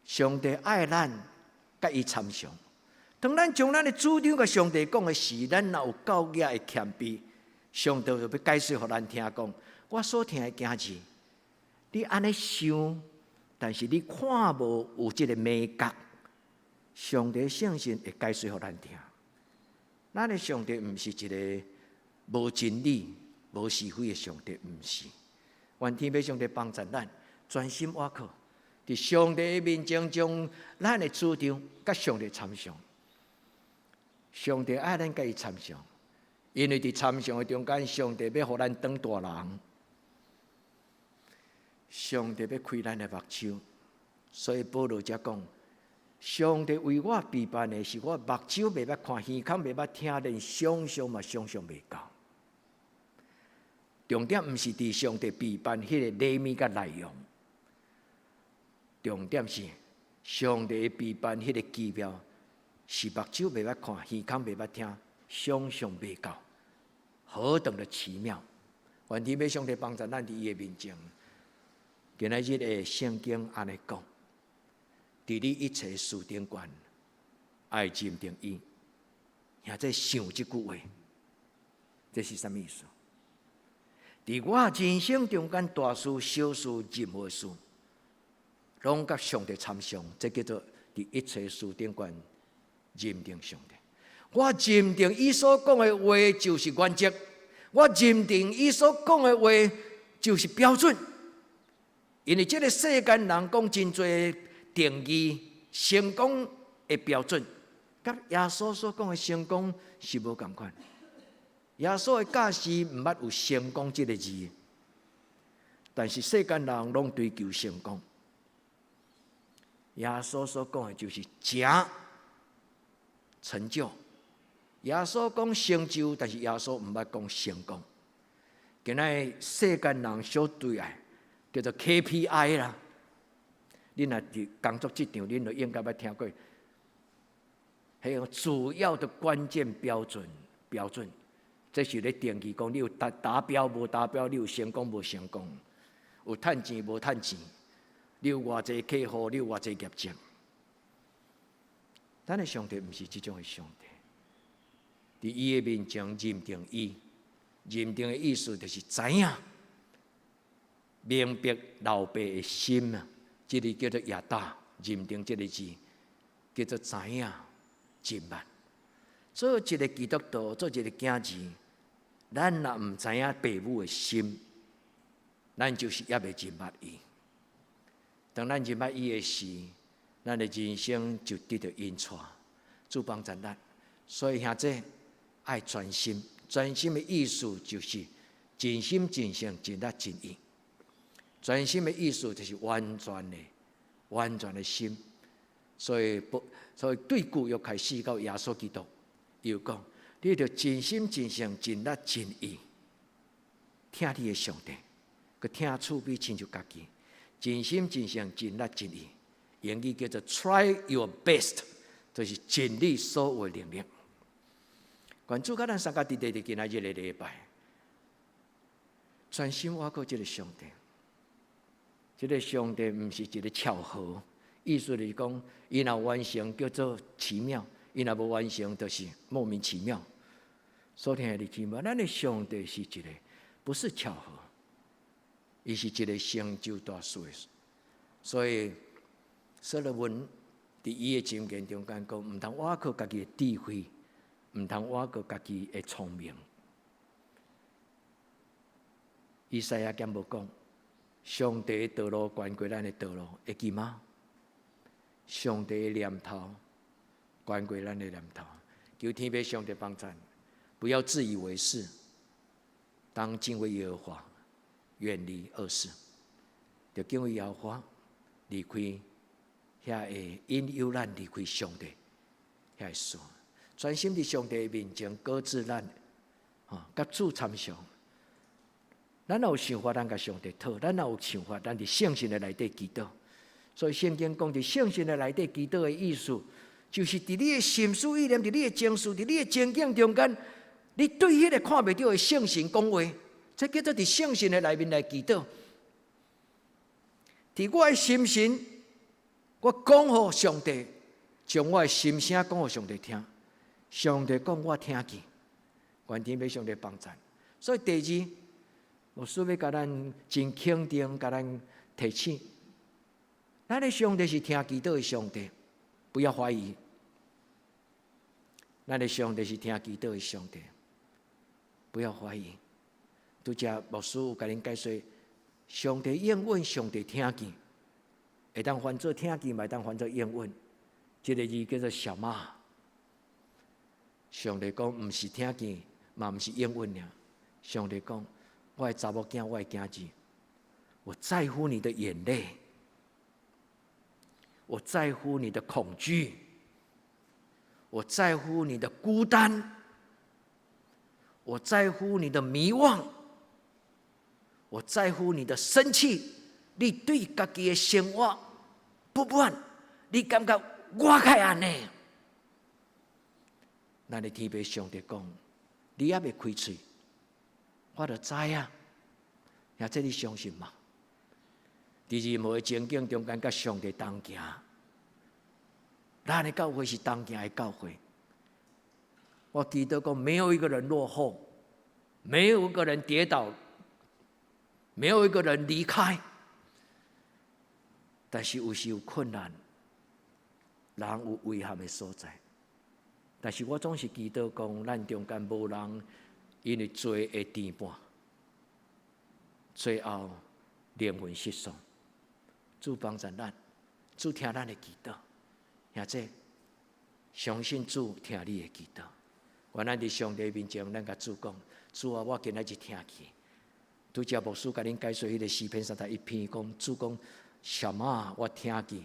Speaker 1: 上帝爱咱甲伊参详。当咱将咱的主张甲上帝讲的时，咱若有够额的谦卑，上帝就要解释互咱听讲。我所听的件事，你安尼想，但是你看无有这个美感，上帝的圣神会解释互咱听。咱的上帝毋是一个无真理、无是非的上帝，毋是。愿天父上帝帮助咱，专心倚靠，伫上帝的面前，将咱的主张甲上帝参详。上帝爱咱甲伊参详，因为伫参详的中间，上帝要互咱当大人，上帝要开咱的目睭，所以保罗才讲：上帝为我备办的是我目睭袂捌看，耳孔袂捌听，连想象嘛想象袂到。重点毋是伫上帝备办迄个礼物甲内容，重点是上帝备办迄个奇妙。是目睭袂捌看，耳孔袂捌听，想象袂到，何等的奇妙！愿天父上帝帮助咱伫伊的面前。今仔日的圣经安尼讲，伫你一切事顶悬，爱认定伊。也在想即句话，这是啥物意思？伫我人生中间大事、小事、任何事，拢甲上帝参详，这叫做伫一切事顶悬。认定上帝，我认定伊所讲的话就是原则，我认定伊所讲的话就是标准。因为这个世间人讲真侪定义成功的标准，甲耶稣所讲的成功是无同款。耶稣的教示毋捌有成功这个字，但是世间人拢追求成功。耶稣所讲的就是成。成就，耶稣讲成就，但是耶稣毋捌讲成功。今仔世间人所对爱叫做 KPI 啦。恁若伫工作职场，恁就应该捌听过，还有主要的关键标准。这是咧定义讲，你有达标无达标，你有成功无成功，有趁钱无趁钱，你有偌济客户，你有偌济业绩。咱的上帝毋是这种的上帝，伫伊的面前认定伊，认定的意思就是知影、明白老爸的心啊，这个叫做亚大，认定这个字叫做知影、真捌。做一个基督徒，做一个囝子，咱若毋知影父母的心，咱就是也未真捌伊。当咱认捌伊的时，咱的人生就得到引带，主帮助咱。所以兄弟爱专心，专心的意思就是尽心尽性尽力尽意。专心的意思就是完全的心。所以对旧约开始到耶稣基督，又讲你着尽心尽性尽力尽意，听你的上帝，佮听厝边亲像家己，尽心尽性尽力尽意。英语叫做 "Try your best"， 就是尽力所有的能力。关注甲咱三家弟弟今仔日的礼拜，专心倚靠这个上帝。这个上帝毋是一个巧合，意思就是讲，伊若完成叫做奇妙，伊若无完成就是莫名其妙。所听的奇妙，咱的上帝是一个，不是巧合，伊是一个成就大事的。所以所罗门伫伊的箴言中间讲，毋通倚靠家己的智慧，毋通倚靠家己的聪明。以赛亚讲无讲，上帝的道路悬过咱的道路，会记吗？上帝的念头悬过咱的念头，求天父上帝帮助，不要自以为是，当敬畏耶和华，远离恶事，就敬畏耶和华，离开遐会引诱咱离开上帝遐事，专心伫上帝面前搁置咱，甲主参详。咱若有想法，咱甲上帝讨；咱若有想法，咱伫圣神的内底祈祷。所以圣经讲伫圣神的内底祈祷的意思，就是伫你的心思意念、伫你的情绪、伫你的情景中间，你对迄个看袂到的圣神讲话，这叫做伫圣神的内面来祈祷。伫我的心神，我讲互上帝，将我的心声讲互上帝听。上帝讲我听见，愿天父上帝帮助。所以第二，我需要甲咱真肯定，甲咱提醒，咱的上帝是听祈祷的上帝，不要怀疑。咱的上帝是听祈祷的上帝，不要怀疑。拄则牧师有甲恁解说，上帝应允，上帝听见，会当翻做听见，嘛当翻做应允。这个字叫做小马。上帝讲，毋是听见，嘛毋是应允尔。上帝讲，我的查某囝，我的囝子，我在乎你的眼泪，我在乎你的恐惧，我在乎你的孤单，我在乎你的迷惘，我在乎你的生气。你对家己的生活不满，你感觉我该安尼？咱的天父上帝讲，你还未开嘴，我就知啊。也这你相信吗？在任何的情景中间，甲上帝同行。咱的教会是同行的教会。我记得讲，没有一个人落后，没有一个人跌倒，没有一个人离开。但是有时有困难，人有遗憾的所在。但是我总是记得讲，咱中间无人因为罪而颠簸，最后灵魂失丧。主帮助咱，主听咱的祈祷，或者相信主听你的祈祷。原来伫上帝面前，咱甲主讲：主啊，我今仔日听去。拄则牧师甲恁解说迄个诗篇31篇，讲主讲：什么？我听见，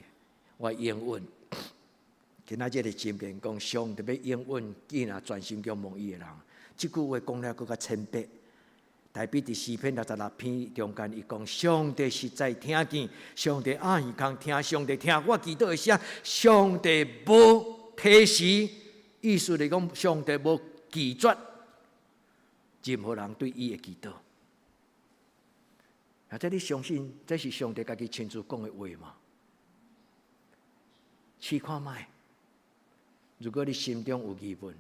Speaker 1: 我应允。今仔日的经典讲，上帝要应允囡仔专心仰望伊的人。这句话讲了更较千倍。大比伫诗篇66篇中间，伊讲：上帝实在听见，上帝暗耳空听，上帝听我祈祷的声，上帝无提示，意思是讲上帝无拒绝任何人对伊的祈祷。啊，这你相信这是上帝家己亲自讲的话吗？试看卖。如果你心中有疑问，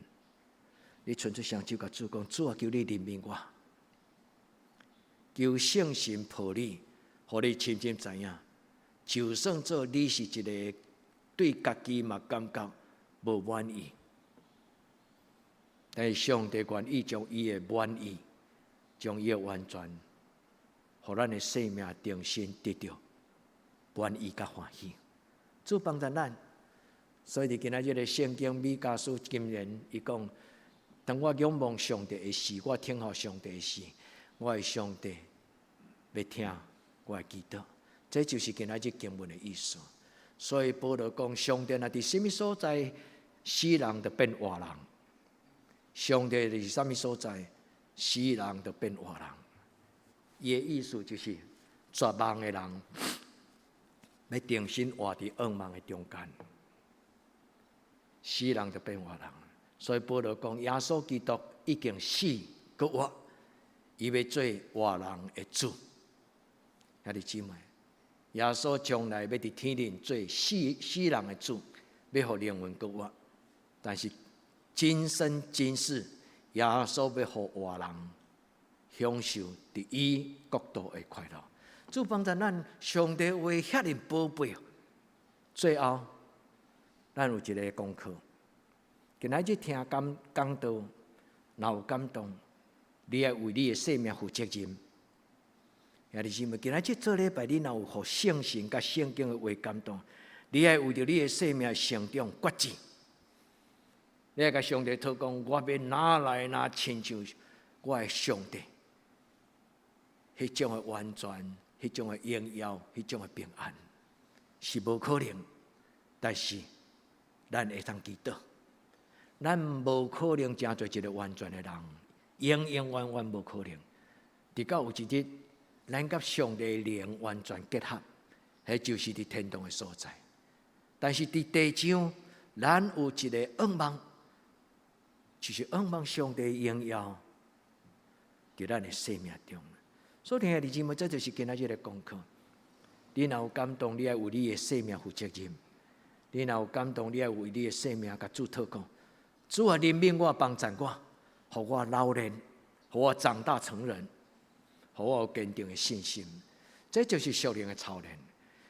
Speaker 1: 你伸出双手甲主讲：主啊，求你怜悯我，求圣神抱你，互你深深知影，就算做你是一个对家己嘛感觉无满意，但是上帝愿意将伊的满意，将伊的完全，互咱的生命重新得到满意甲欢喜。主帮助咱。所以，伫今仔日的圣经米迦书今年，伊讲：当我仰望上帝的事，我听候上帝的事，我的上帝要听我的祈祷。这就是今仔日经文的意思。所以保罗讲：上帝若伫什么所在，死人就变活人；上帝伫什么所在，死人就变活人。伊的意思就是，绝望的人要重新活伫噩梦的中间。死人就变活人，所以保罗讲，耶稣基督已经死搁活，伊要做活人的主。兄弟姊妹，耶稣将来要伫天庭做死人的主，要互灵魂搁活。但是今生今世，耶稣要互活人享受伫伊国度的快乐。主帮助咱，上帝话遐尼宝贝。最后。咱有一个功课，今仔日听讲道，若有感动，你要为你的生命负责任。兄弟姊妹，今仔日做礼拜，你若有互圣神甲圣经的话感动，你要为着你的生命成长决志。你要甲上帝祷讲，我要哪来哪亲像我的上帝，迄种的完全，迄种的荣耀，迄种的平安，是无可能，但是。咱会当祈祷，咱无可能成做一个完全的人，永远无可能。直到有一日，咱甲上帝的灵完全结合，迄就是伫天堂的所在。但是伫地上，咱有一个愿望，就是愿望上帝的荣耀伫咱的生命中。所以，兄弟姊妹，这就是今仔日的功课。你若有感动，你要为你的生命负责任。你若有感动，你要为你的生命甲主祷告。主啊，怜悯我，帮助我，互我老练，互我长大成人，互我有坚定的信心。这就是属灵的操练。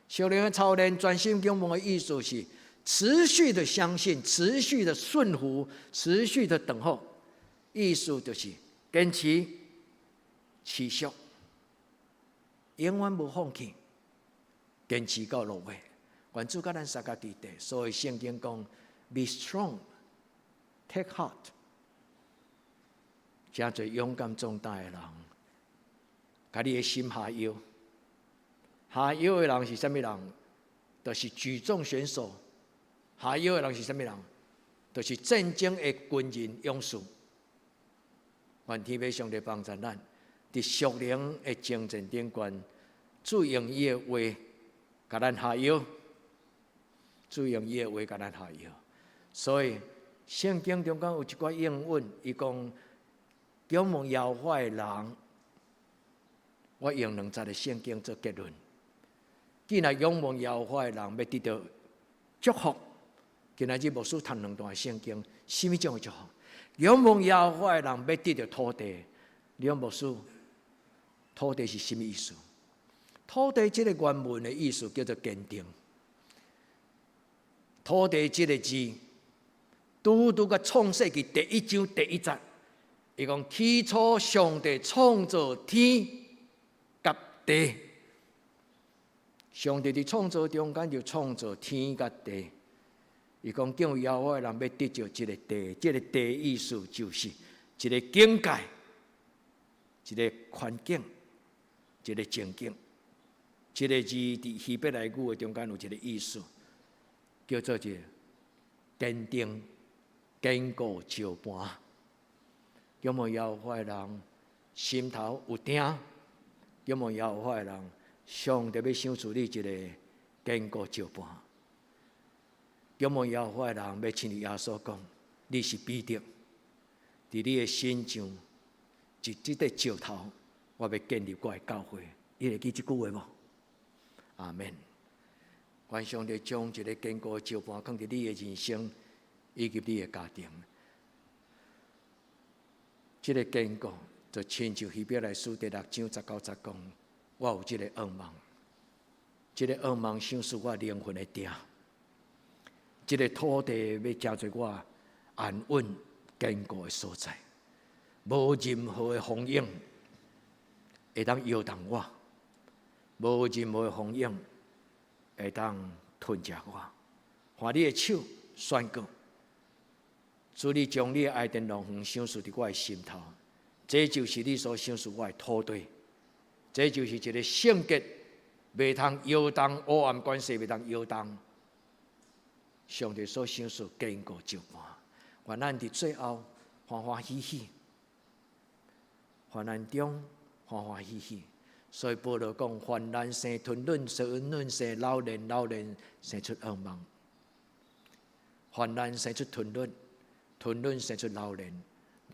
Speaker 1: 属灵的操练，专心仰望的意思是，持续的相信，持续的顺服，持续的等候，意思就是坚持、持续，永远无放弃，坚持到落尾。愿主甲咱三个伫地，所以圣经讲 ：Be strong, take heart。真侪勇敢壮大的人，甲你的心下腰。下腰的人是啥物人？就是举重选手。下腰的人是啥物人？就是战争的军人勇士。愿天父上帝帮助咱，伫属灵的征战顶端，主用伊的话，甲咱下腰。主用伊的话，甲咱下腰。所以圣经中间有一寡应允，伊讲。仰望耶和华的人，我用2节的圣经做结论。既然仰望耶和华的人要得到祝福，今仔日牧师读2段圣经，什么种的祝福？仰望耶和华的人要得到土地。你讲牧师，土地是什么意思？土地这个原文的意思叫做坚定。土地这个字，拄甲创世纪第1章第1节。伊讲起初上帝创造天甲地，上帝伫创造中间就创造天甲地。伊讲敬畏耶和华的人要得到这个地，这个地意思就是一个境界、一个环境、一个情境。这个字伫希伯来语的中间有一个意思，叫做一个坚定、坚固、石盘。仰望耶和华的人心头有鼎，仰望耶和华的人，上帝要想出你一个坚固石盘。仰望耶和华的人要亲如耶稣讲，你是彼得，伫你的心上，一这块石头，我要建立我的教会。你会记这句话无？阿门。愿上帝将一个坚固的石盘放伫你的人生以及你的家庭。这个坚固，就亲像希伯来书第6章19节讲，我有这个愿望，这个愿望像是我灵魂的鼎，这个土地要成做我安稳坚固的所在，无任何的风影会当摇动我，无任何的风影会当吞食我。看你的手宣告。主，你将你的爱电龙远享受伫我的心头，这就是你所享受我的土地，这就是一个圣洁，袂通摇动黑暗关系，袂通摇动。上帝所享受坚固石盘，愿咱伫最后欢欢喜喜，患难中欢欢喜喜。所以保罗讲：患难生吞忍，吞忍生老练，老练生出愿望。患难生出吞忍。吞忍生出老练，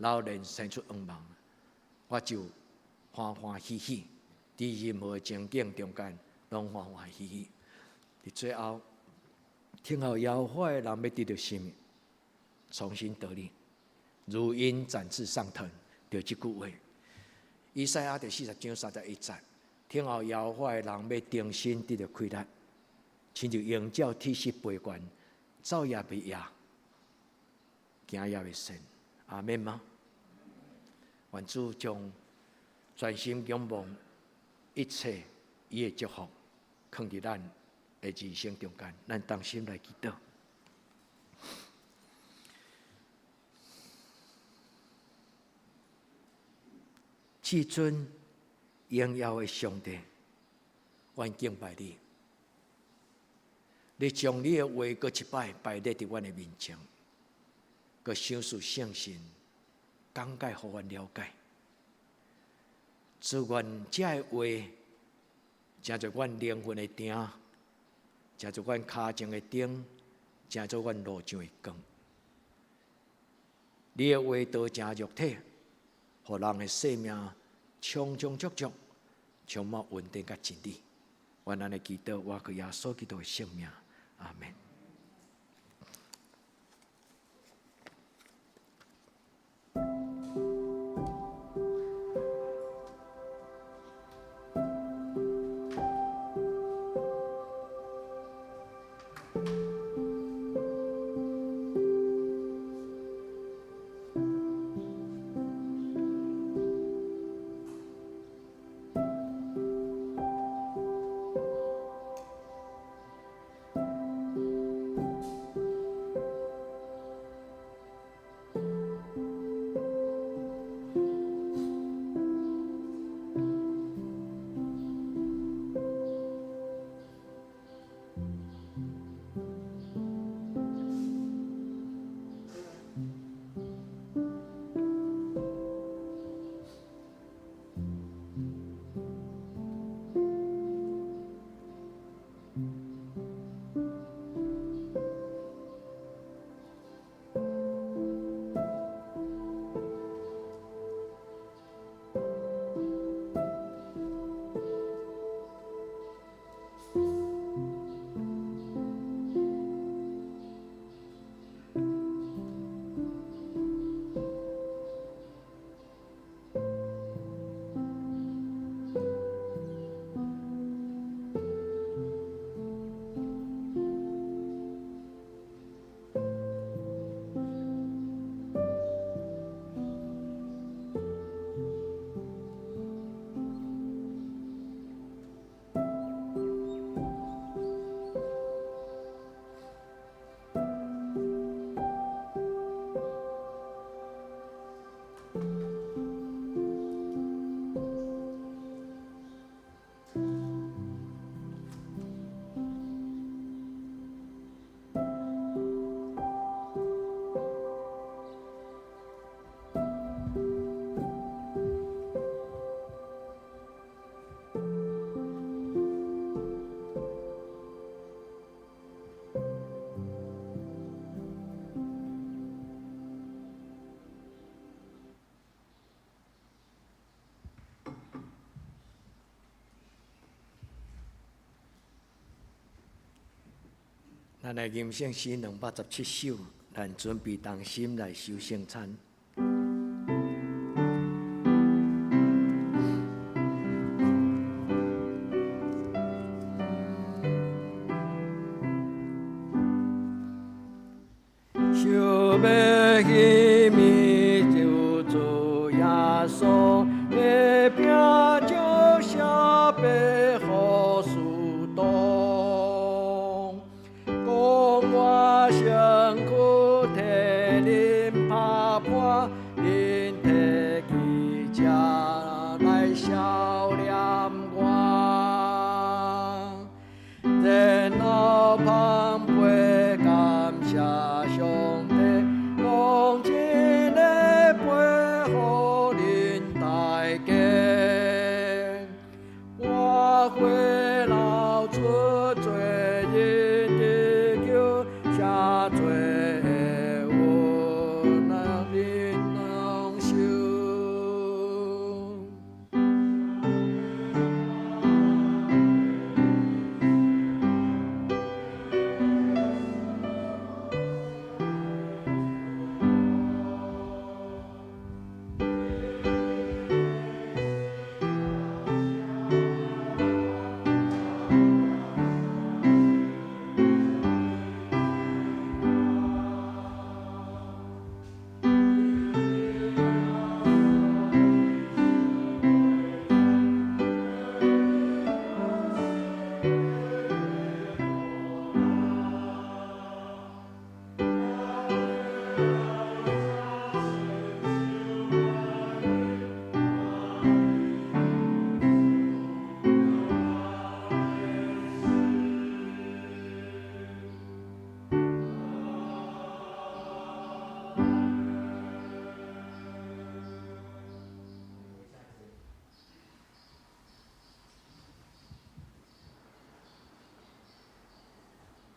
Speaker 1: 老练生出愿望，我就欢欢喜喜，伫任何情境中间，拢欢欢喜喜。伫最后，听候耶和华的人要得到什么？重新得力，如鹰展翅上腾，就这句话。以赛亚第40章31节，听候耶和华的人要重新得到开力，亲像鹰鸟体息飞悬，走也袂野。行也未神，阿免吗？愿主将全心仰望一切伊的祝福，放伫咱的人生中间，咱同心来祈祷。至尊荣耀的上帝，愿敬拜你。你将你的话搁一摆摆列伫阮的面前。个享受圣神讲解，互阮了解。主愿这个话，成做阮灵魂的鼎，成做阮脚前的灯，成做阮路上的光。你的话道成肉体，互人的生命充充足足，充满稳定甲真理。愿咱的祈祷，我靠耶稣基督的圣名，阿门。咱来吟诵诗217首，咱准备同心来修圣餐。想要起米就主耶稣的饼，就下白好树洞，讲我辛苦替恁打破，恁提起吃来笑脸我，然后旁背感谢上帝，讲一个背互恁大家，我会流出罪人的叫，下罪恩让恁能受。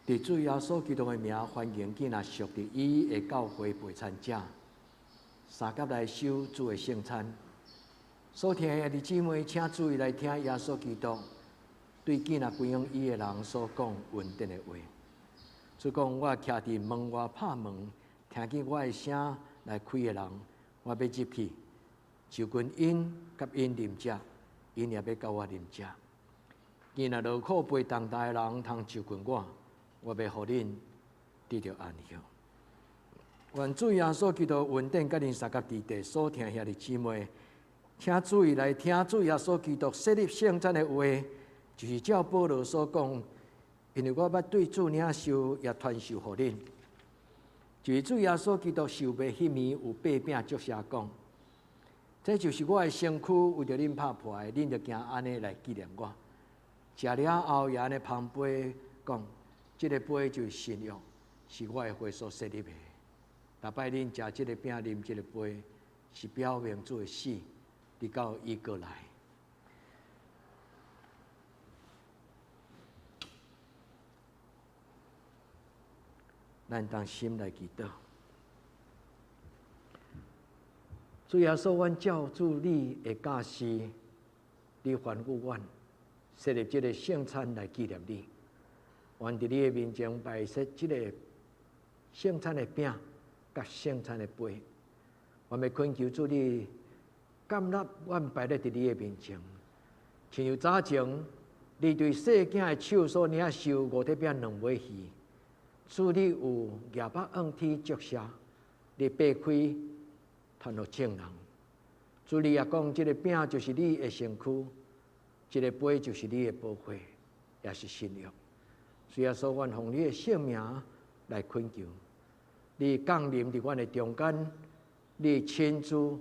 Speaker 1: 伫主耶稣基督的名，欢迎今仔属伫伊的教会陪餐者，三甲来守主的圣餐。所听的弟姊妹，请注意来听耶稣基督对今仔归向伊的人所讲稳定的话。主讲：我徛伫门外拍门，听见我的声来开的人，我要入去，就跟因甲因邻者，因也要甲我邻者。今仔劳苦背重担的人，通就近我。我要互恁得到安息。愿主耶稣基督稳定甲恁三甲伫地所听遐的姊妹，请注意来听主耶稣基督设立圣餐的话，就是照保罗所讲，因为我捌对主领受也传授互恁，就是主耶稣基督受卖迄暝有八饼祝谢讲，这就是我的身躯为着恁拍破的，恁着行安尼来纪念我。食了后，也安尼旁杯讲。这个杯就是新约，是我的血所设立的。逐摆恁食这个饼、啉这个杯，是表明主的死，直到伊过来。咱当心来祈祷。主耶稣，阮照主你的教示，你吩咐阮设立这个圣餐来纪念你。愿伫你的面前摆设这个圣餐的饼，甲圣餐的杯。我们恳求主你感纳阮摆咧伫你的面前，亲像早前你对细囝的手所领受五体饼2尾鱼，主你有亚伯恩天祝谢，你掰开传互众人。主你也讲，这个饼就是你的身躯，这个杯就是你的宝血，也是新约。主耶稣，阮奉你的圣名来恳求，你降临伫阮的中间，你亲自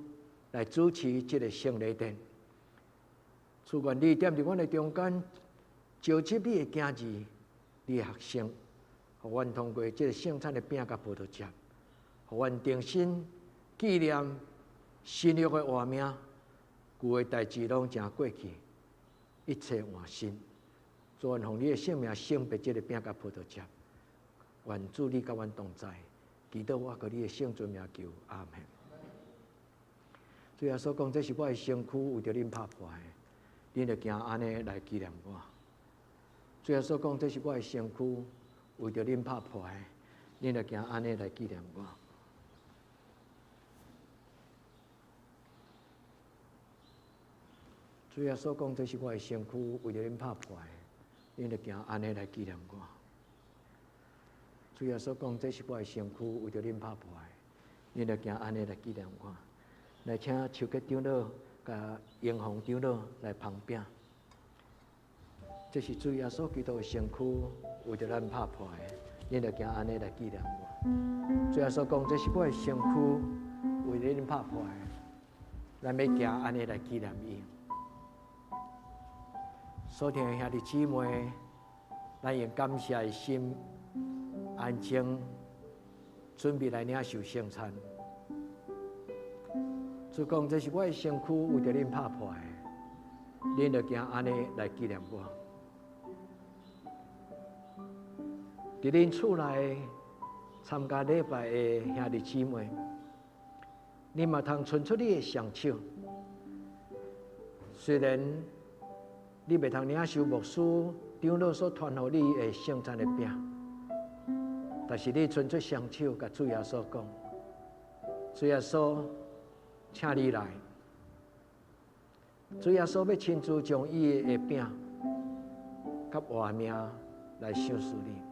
Speaker 1: 来主持这个圣礼典。主愿你踮伫阮的中间，召集你的囝儿、你的学生，互阮通过这个圣餐的饼甲葡萄汁，互阮定心纪念新约的画面，旧的代志拢成过去，一切换新。主愿奉你的圣名圣别这个饼甲葡萄汁，愿主你甲阮同在，祈祷我靠你的圣尊名求，阿门。主耶稣讲，这是我的身躯，为着恁拍破的，恁着行安尼来纪念我。主耶稣讲，这是我的身躯，为着恁拍破的，恁就行安尼来纪念我。主耶稣讲，这是我的身躯，为着恁拍破的，恁就行安尼来纪念我。主耶稣讲，这是我的身躯，为着恁拍破的，恁就行安尼来纪念我。来，请邱吉长老、甲英宏长老来旁边。这是主耶稣基督的身躯，为着咱拍破的，恁就行安尼来纪念我。主耶稣讲，这是我的身躯，为着恁拍破的，咱要行安尼来纪念伊。所听的兄弟姊妹，咱用感谢的心，安静准备来领受圣餐。主讲，这是我的身躯，为着恁拍破的，恁就行安尼来纪念我。伫恁厝内参加礼拜的兄弟姊妹，你嘛通伸出你的双手。虽然你袂通领受牧师长老所传予你的圣餐的饼，但是你伸出双手，甲主耶稣讲：“主耶稣，请你来。”主耶稣要亲自将伊的饼甲活命来赏赐你。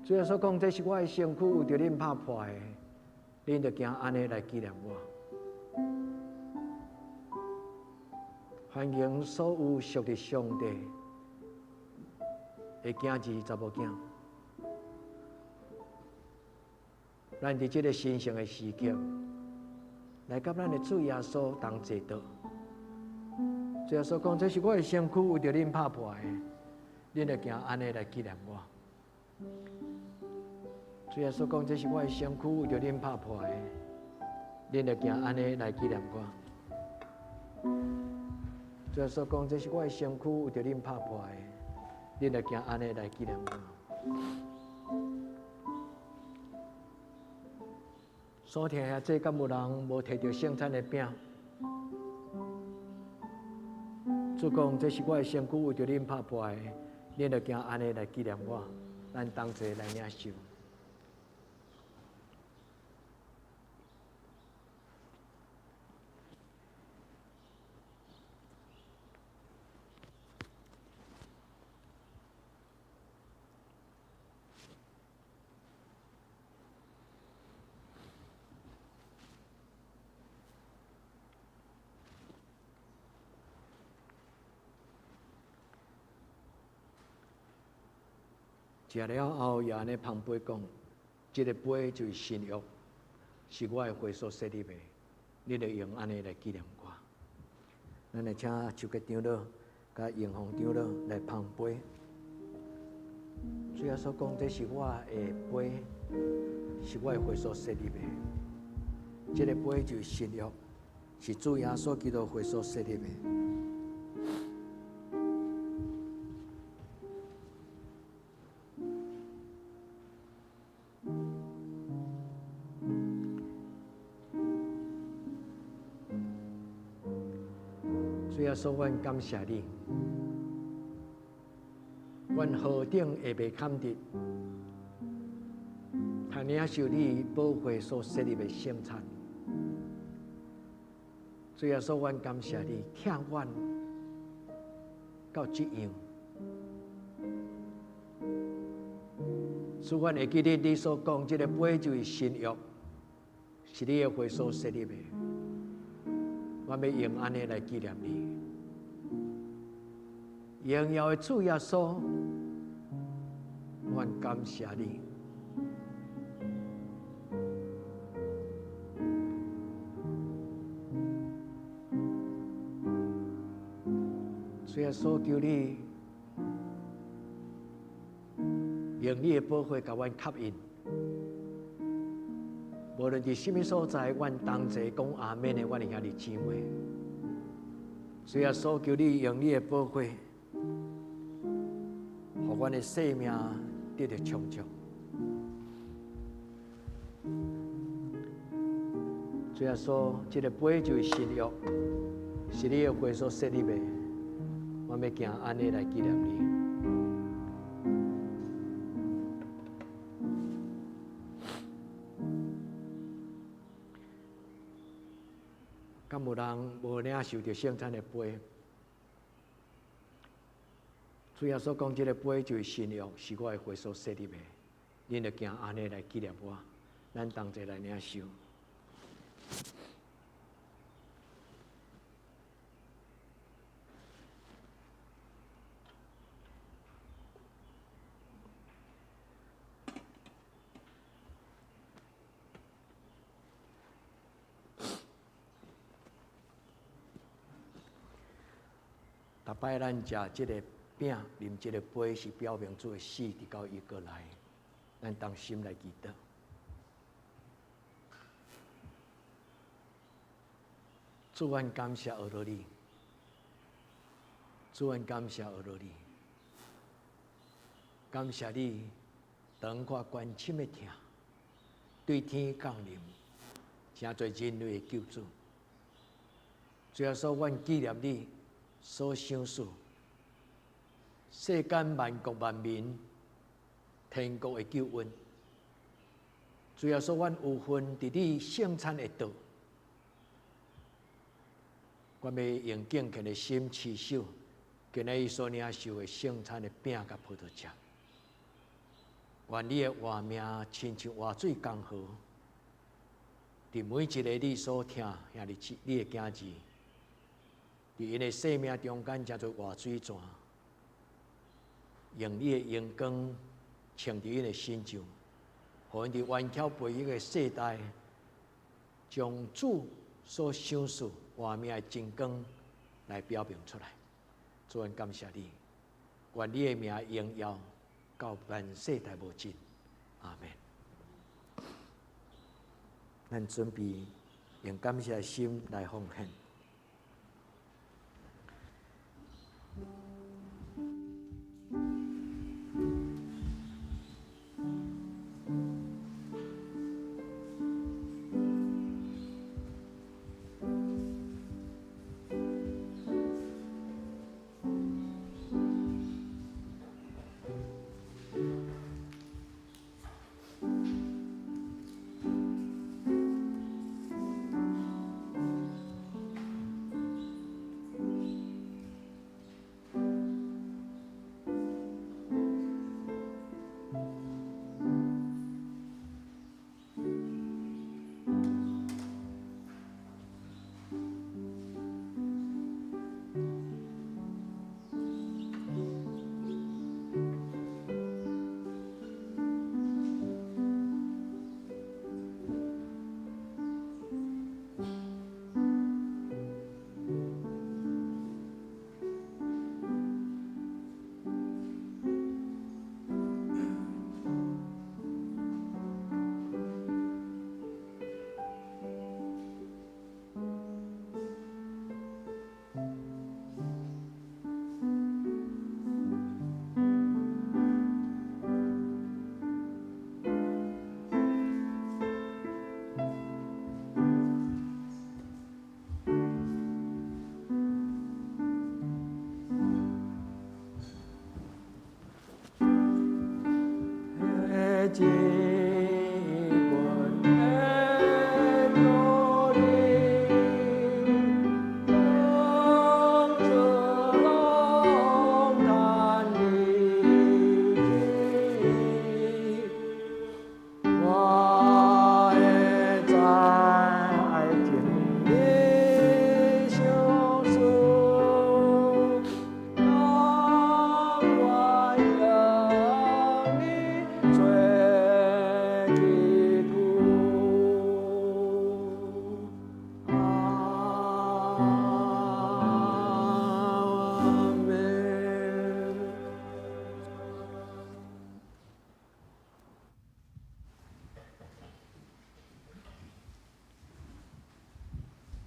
Speaker 1: 主耶稣讲：“这是我的身躯，为着恁拍破的，恁就行安尼来纪念我。”欢迎所有属于上帝的囝儿、查某囝，咱伫这个神圣的时刻，来甲咱的主耶稣同坐道。主耶稣讲：“这是我的身躯，为着恁拍破的，恁就行安尼来纪念我。”主耶稣讲：“这是我的身躯，为着恁拍破的，恁就行安尼来纪念我。”主耶稣讲：“这是我的身躯，为着恁拍破的，恁就行安尼来纪念我。”所听遐这敢有人无摕到圣餐的饼？主讲：“这是我的身躯，为着恁拍破的，恁就行安尼来纪念我。”咱同齐来领受。食了后，也安尼旁杯讲，这个杯就是新约，是我的血所设立的，你着用安尼来纪念我。咱来请邱吉长老、甲英宏长老来旁杯。主耶稣讲，这是我的杯，是我的血所设立的。这个杯就是新约，是主耶稣基督血所设立的。主耶稣，阮感谢你，阮何等会袂堪得，通领受你宝血所设立的圣餐。主耶稣，阮感谢你，疼阮到这样，使阮会记得你所讲，这个杯就是新约，是你的血所设立的。我要用安尼来纪念你。荣耀的主耶稣，我感谢你。主耶稣，求你用你的宝血甲阮吸引。无论伫什么所在，阮同齐讲阿门的，阮的兄弟姊妹。主耶稣，求你用你的宝血，互阮的生命得到充足。主耶稣，这个杯就是新约，是你的血所设立的。我要行安尼来纪念你。敢有人无领受着圣餐的杯？主耶稣讲，这个杯就是新约，是我的血所设立的。恁着行安尼来纪念我。咱同齐来领受。逐摆咱食即个饼、啉即个杯，是表明主的死伫到伊过来。咱当心来祈祷。主，阮感谢俄罗你，主，阮感谢俄罗你，感谢你，当我关心的疼，对天降临，成做人类的救主。主耶稣，阮纪念你所想事，世间万国万民，天国的救恩。主耶稣，阮有份伫你圣餐的道。我要用敬虔的心持守，今日伊所领受的圣餐的饼甲葡萄汁。愿你的活命亲像活水江河，伫每一个你所听兄弟你的囝子，伫因的生命中间，叫做活水泉，用你的阳光穿伫因的心上，互因伫弯巧背迄个世代，将主所想事活命的真光来表明出来。主，愿感谢你，愿你的名荣耀到万世代无尽。阿门。咱准备用感谢的心来奉献。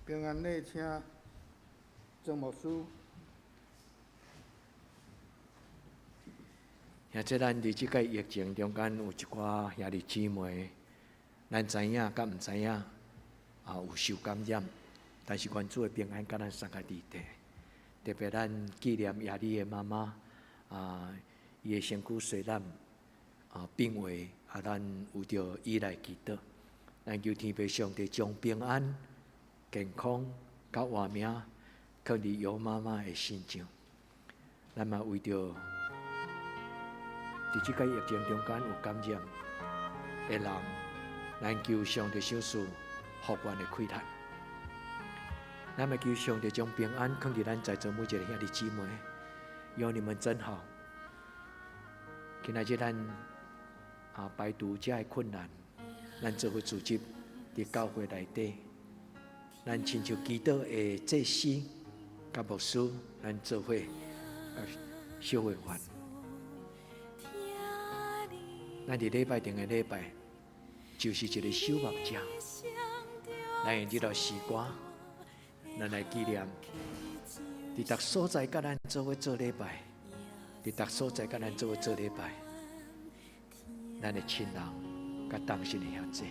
Speaker 2: 平安礼请郑牧师。
Speaker 1: 现在咱伫即个疫情中间，有一寡兄弟姊妹，咱知影甲毋知影，有受感染，但是愿主的平安甲咱三个伫地。特别咱纪念亚丽的妈妈，伊的身躯虽然变为，咱有着伊来祈祷，咱求天父上帝将平安、健康、甲活命放伫姚妈妈的身上。咱嘛为着伫即个疫情中间有感染的人，咱求上帝小事复原的开拓。咱嘛求上帝将平安放伫咱在座每一个兄弟姊妹，有你们真好。今仔日咱排除这的困难，咱做伙组织伫教会内底，咱亲像基督的祭司甲牧师，咱做伙小会员。咱伫礼拜定的礼拜，就是一个守望者。咱用这条诗歌，咱来纪念伫逐所在，甲咱做伙做礼拜，伫逐所在，甲咱做伙做礼拜，咱的亲人甲当时的兄弟。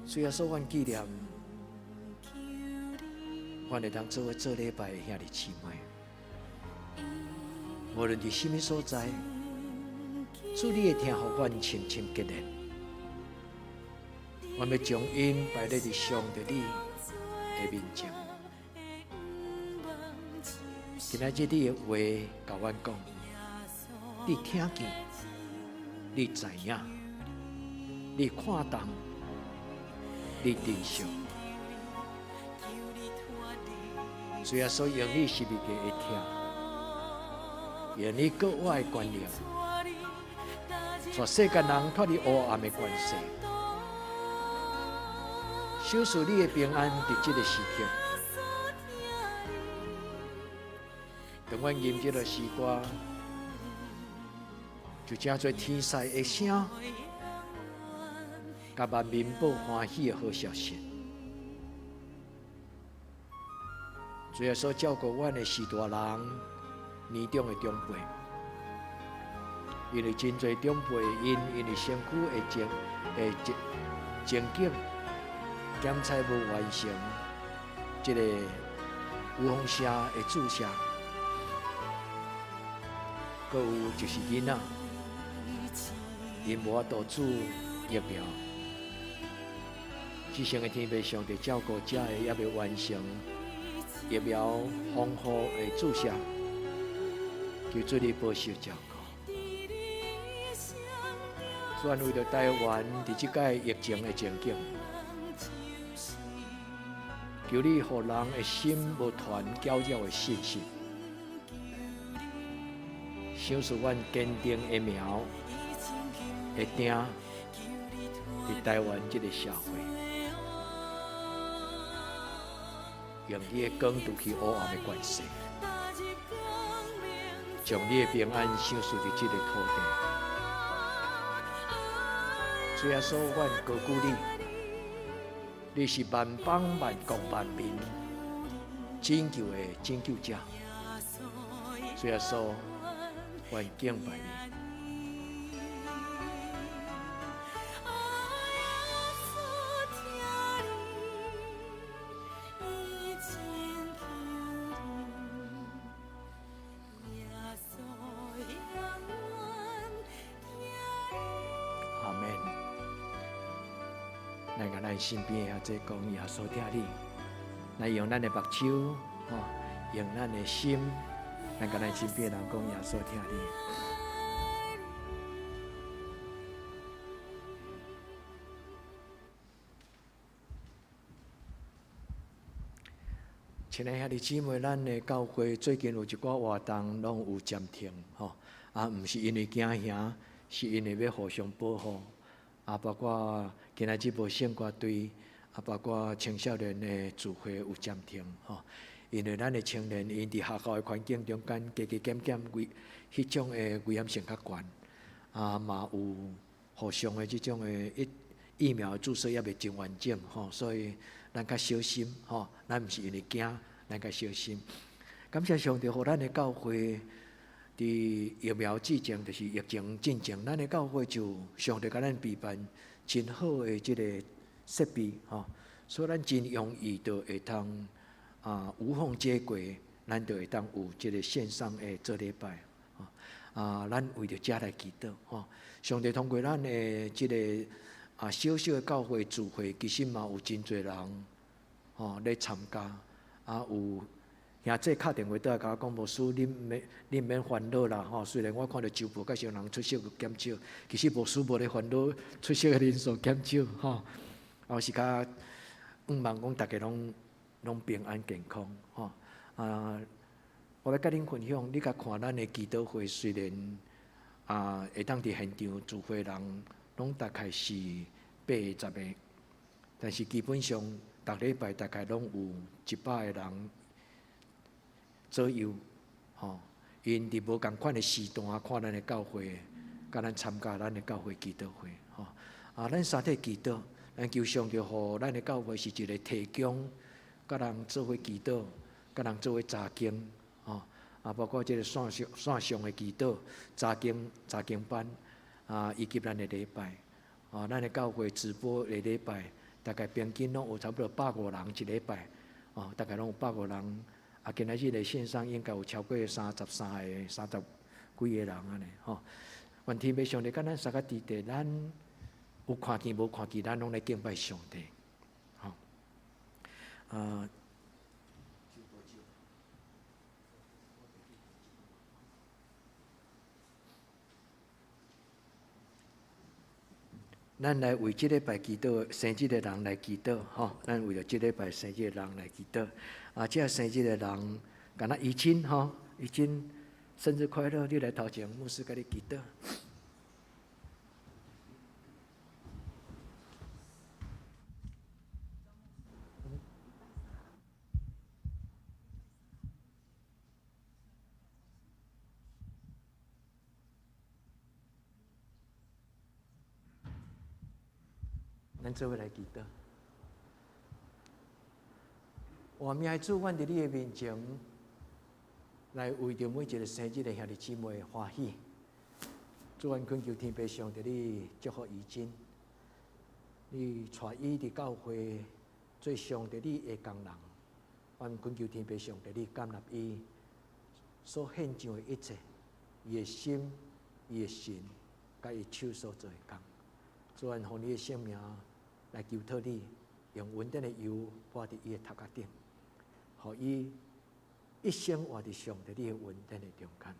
Speaker 1: 虽然说，阮纪念，阮会当做伙做礼拜的兄弟姊妹，无论伫什么所在，主你会听互阮深深结连。阮要将因摆咧伫上帝你的面前。今仔日你的话甲阮讲，你听见，你知影，你看重，你珍惜。虽然说用你是物件会听，用你国我的观念，全世间人脱离黑暗的关系，守住你的平安伫这个时刻。当阮吟这个诗歌，就正做天使的声，甲万民报欢喜的好消息。最后所照顾阮的士大人、年长的长辈，因为真侪长辈因为身躯的情景检测无完成，这个有风险的注射。搁有就是囡仔，因无法度注疫苗，至成的天父上帝照顾者的也未完成疫苗丰富的注射，求主你保守照顾。虽然为了台湾伫即个疫情的情景，求你互人的心无团搅扰的信心。想使阮坚定的苗会定伫台湾这个社会，用你的光除去黑暗的关系，将你的平安享受伫这个土地。虽然说阮高举你，你是万邦万国万民拯救的拯救者。虽然说阮敬拜你。阿们。咱甲咱身边的阿姐讲，耶稣听你，咱用咱的目睭，用咱的心。咱甲咱身边的人讲，耶稣听你。亲爱兄弟姊妹，咱的教会最近有一寡活动拢有暂停，毋是因为惊吓，是因为要互相保护，包括今仔日无圣歌队，包括青少年的聚会有暂停，因为咱的青年因伫学校的环境中间加减迄种的危险性较悬，嘛有互相的即种的疫苗注射也未真完整，所以咱较小心，咱毋是因为惊，咱较小心。感谢上帝，互咱的教会伫疫苗之前，就是疫情进前，咱的教会就上帝甲咱备办真好的即个设备，所以咱真容易就会通。无缝接轨，咱就会当有这个线上的做礼拜，咱为着遮来祈祷，上帝通过咱的这个小小的教会聚会，其实嘛有真侪人咧参加，有兄弟敲电话倒来甲我讲，牧师恁免烦恼啦虽然我看到周部介绍人出席减少，其实牧师无咧烦恼出席的人数减少我是甲望讲大家拢平安健康我要甲恁分享，你甲看咱的祈祷会，虽然会当伫现场聚会人拢大概是80个，但是基本上逐礼拜大概拢有100个人左右因伫无共款的时段看咱的教会，甲咱参加咱的教会祈祷会咱三体祈祷，咱求上帝互咱的教会是一个提供，甲人做伙祈祷，甲人做伙查经包括这个线上的祈祷、查经班以及咱的礼拜咱的教会直播的礼拜，大概平均拢有差不多150人一礼拜大概拢有150人今仔日的线上应该有超过33个、30几个人安尼愿天父上帝，甲咱三个弟弟，咱有看见无看见，咱拢来敬拜上帝咱来为这礼拜祈祷生日的人来祈祷咱为了这礼拜生日的人来祈祷这生日的人，敢若怡珍怡珍生日快乐！你来头前，牧师甲你祈祷。咱做伙来祈祷。我命的主，阮伫你的面前，来为着每一个生日的兄弟姊妹欢喜。主，阮恳求天父上帝，你祝福怡珍，你带伊伫教会做上帝你的工人。阮恳求天父上帝，你感纳伊所献上的一切，伊的心、伊的心，甲伊手所做的工。主，阮互你的性命来求托你，用稳定的油泼伫伊的头壳顶，互伊一生活伫上帝你的稳定的中间。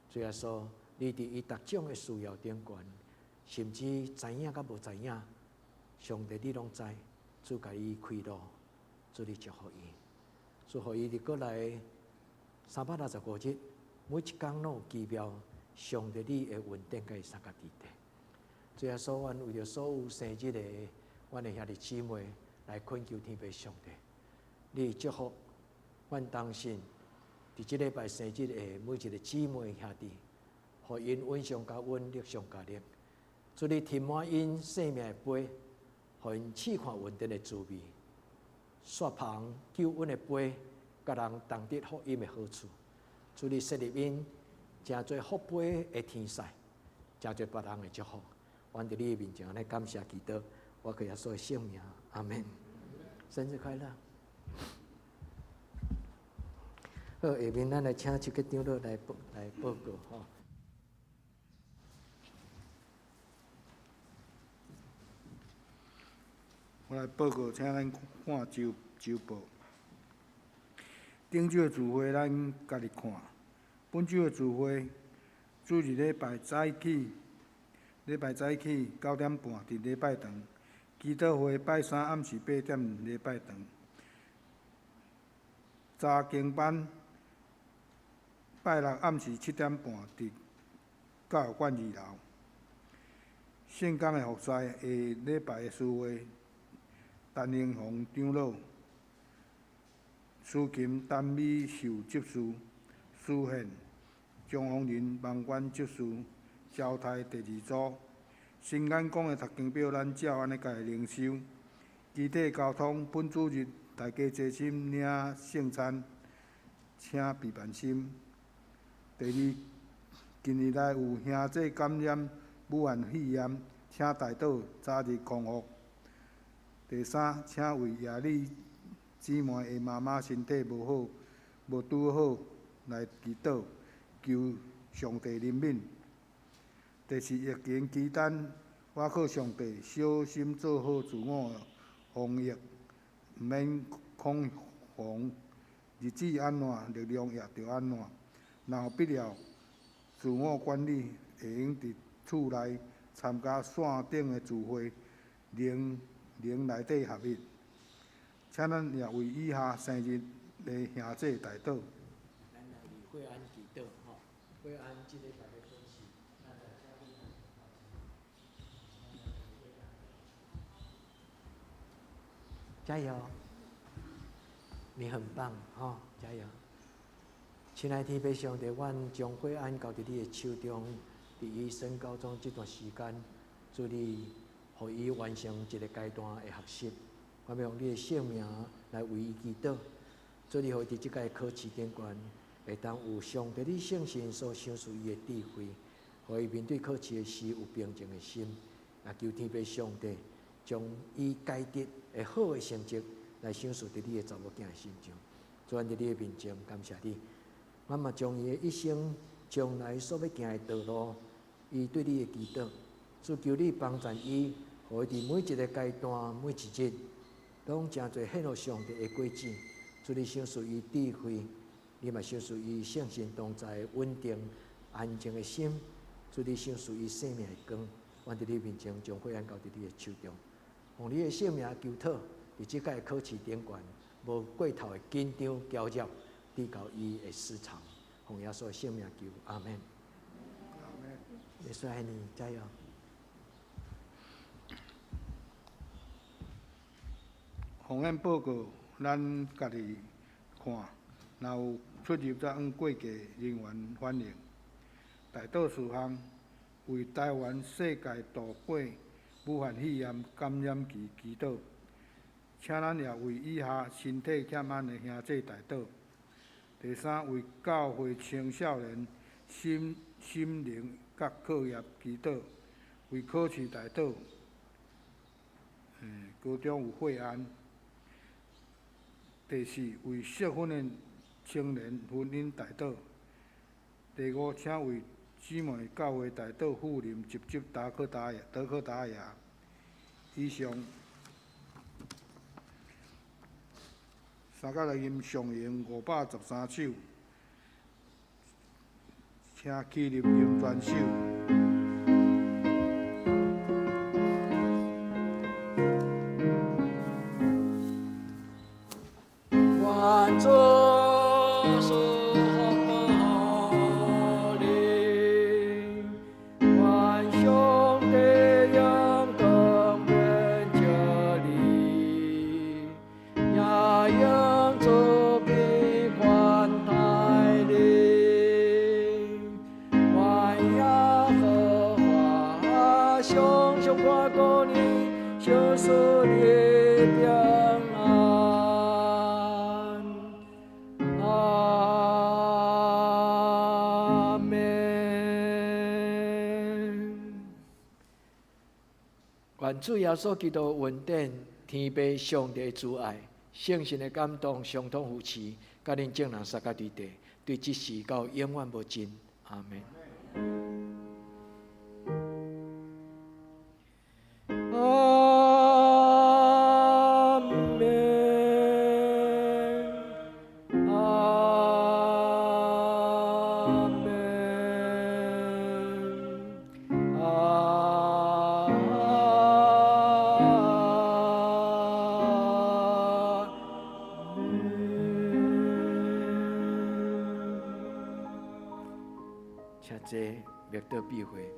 Speaker 1: 主耶稣，你伫伊逐种的需要顶悬，甚至知影甲无知影，上帝你拢知，主甲伊开路，主你祝福伊，主互伊伫过来365日，每一天拢有奇妙，上帝你的稳定甲伊三个地地。主耶稣，阮为着所有生日的阮的兄弟姊妹来恳求天父上帝，你祝福阮当信伫即礼拜生日的每一个姊妹兄弟，互因稳上加稳，力上加力。主你填满因生命的杯，互因试看稳定的滋味，刷旁救恩的杯，甲人同得福音的好处。主你设立因诚侪福杯的天使，诚侪别人的祝福。阮伫你面前来感谢祈祷，我可以所有性命，阿门。生日快乐！好，下面咱来请这个长老来报告
Speaker 2: 我来报告，请咱看周报。顶周的聚会咱家己看，本周的聚会主日礼拜早起9点半伫礼拜堂，祈祷会拜三暗时8点礼拜堂，查经班拜六暗时7点半伫教育馆2楼。圣公的服侍下礼拜的思会，陈英宏长老、司琴陈美秀执事、司宪张宏仁网管执事。招待第2组，新眼光的读经表咱照安尼家灵修。集体交通本主日大家齐心领圣餐，请备万心。第2，近年来有兄弟感染武汉肺炎，请代祷早日康复。第3，请为亚丽姊妹的妈妈身体无好、无拄好来祈祷，求上帝怜悯。第4，疫情期间我靠上帝小心做好自我防疫，毋免恐慌，日子安怎，力量也着安怎。然后必了自我管理，会用伫厝内参加线顶的聚会，灵内底合一。请咱也为以下生日的兄弟代祷。
Speaker 1: 咱来为惠安祈祷吼，惠安即个大家恭喜，咱来加入。加油！你很棒，哈！加油！亲爱的天父上帝，阮将惠安交伫你的手中，伫伊升高中这段时间，祝你，互伊完成一个阶段的学习。我要用你的性命来为伊祈祷，祝你，互伊伫即届考试顶悬，会当有上帝你圣神所赏赐伊的智慧，互伊面对考试的时有平静的心。也求天父上帝，将伊该得的好的成绩来赏赐伫你的查某囝身上。主，伫你的面前，感谢你。我嘛将伊的一生将来所要行的道路，伊对你的祈祷，主求你帮助伊，互伊伫每一个阶段、每一日，拢诚侪献互上帝的果子。主，你赏赐伊智慧，你嘛赏赐伊圣神同在、稳定、安静的心。主，你赏赐伊生命的光。我伫你面前将惠安交伫你的手中，用你的性命求讨，伫即届考试顶悬，无过头的紧张焦躁。递到伊的市场，奉耶稣的性命求，阿门。耶稣爱你，加油！
Speaker 2: 奉献报告，咱家己看，若有出入则按过价人员反映。大道事项为台湾世界度过武汉肺炎感染期祈祷，请咱也为以下身体欠安的兄弟代祷。第三，为教会青少年心灵甲课业祈祷，为考试代祷。高中有惠安。第四，为适婚的青年婚姻代祷。第五，请为姊妹教会代祷复临集德科达雅。以上三角录音上映513首，请起立音专首。
Speaker 1: 愿做事合理，愿上帝阳光遍这里，也应做平凡太灵，愿耶和华常常看顾你，小事你平安。愿主耶稣基督恩典、天父上帝的慈爱、圣神的感动，相通扶持，甲恁众人三角对地，对即时到永远无尽。阿门。阿门。阿门。请坐，默祷闭会。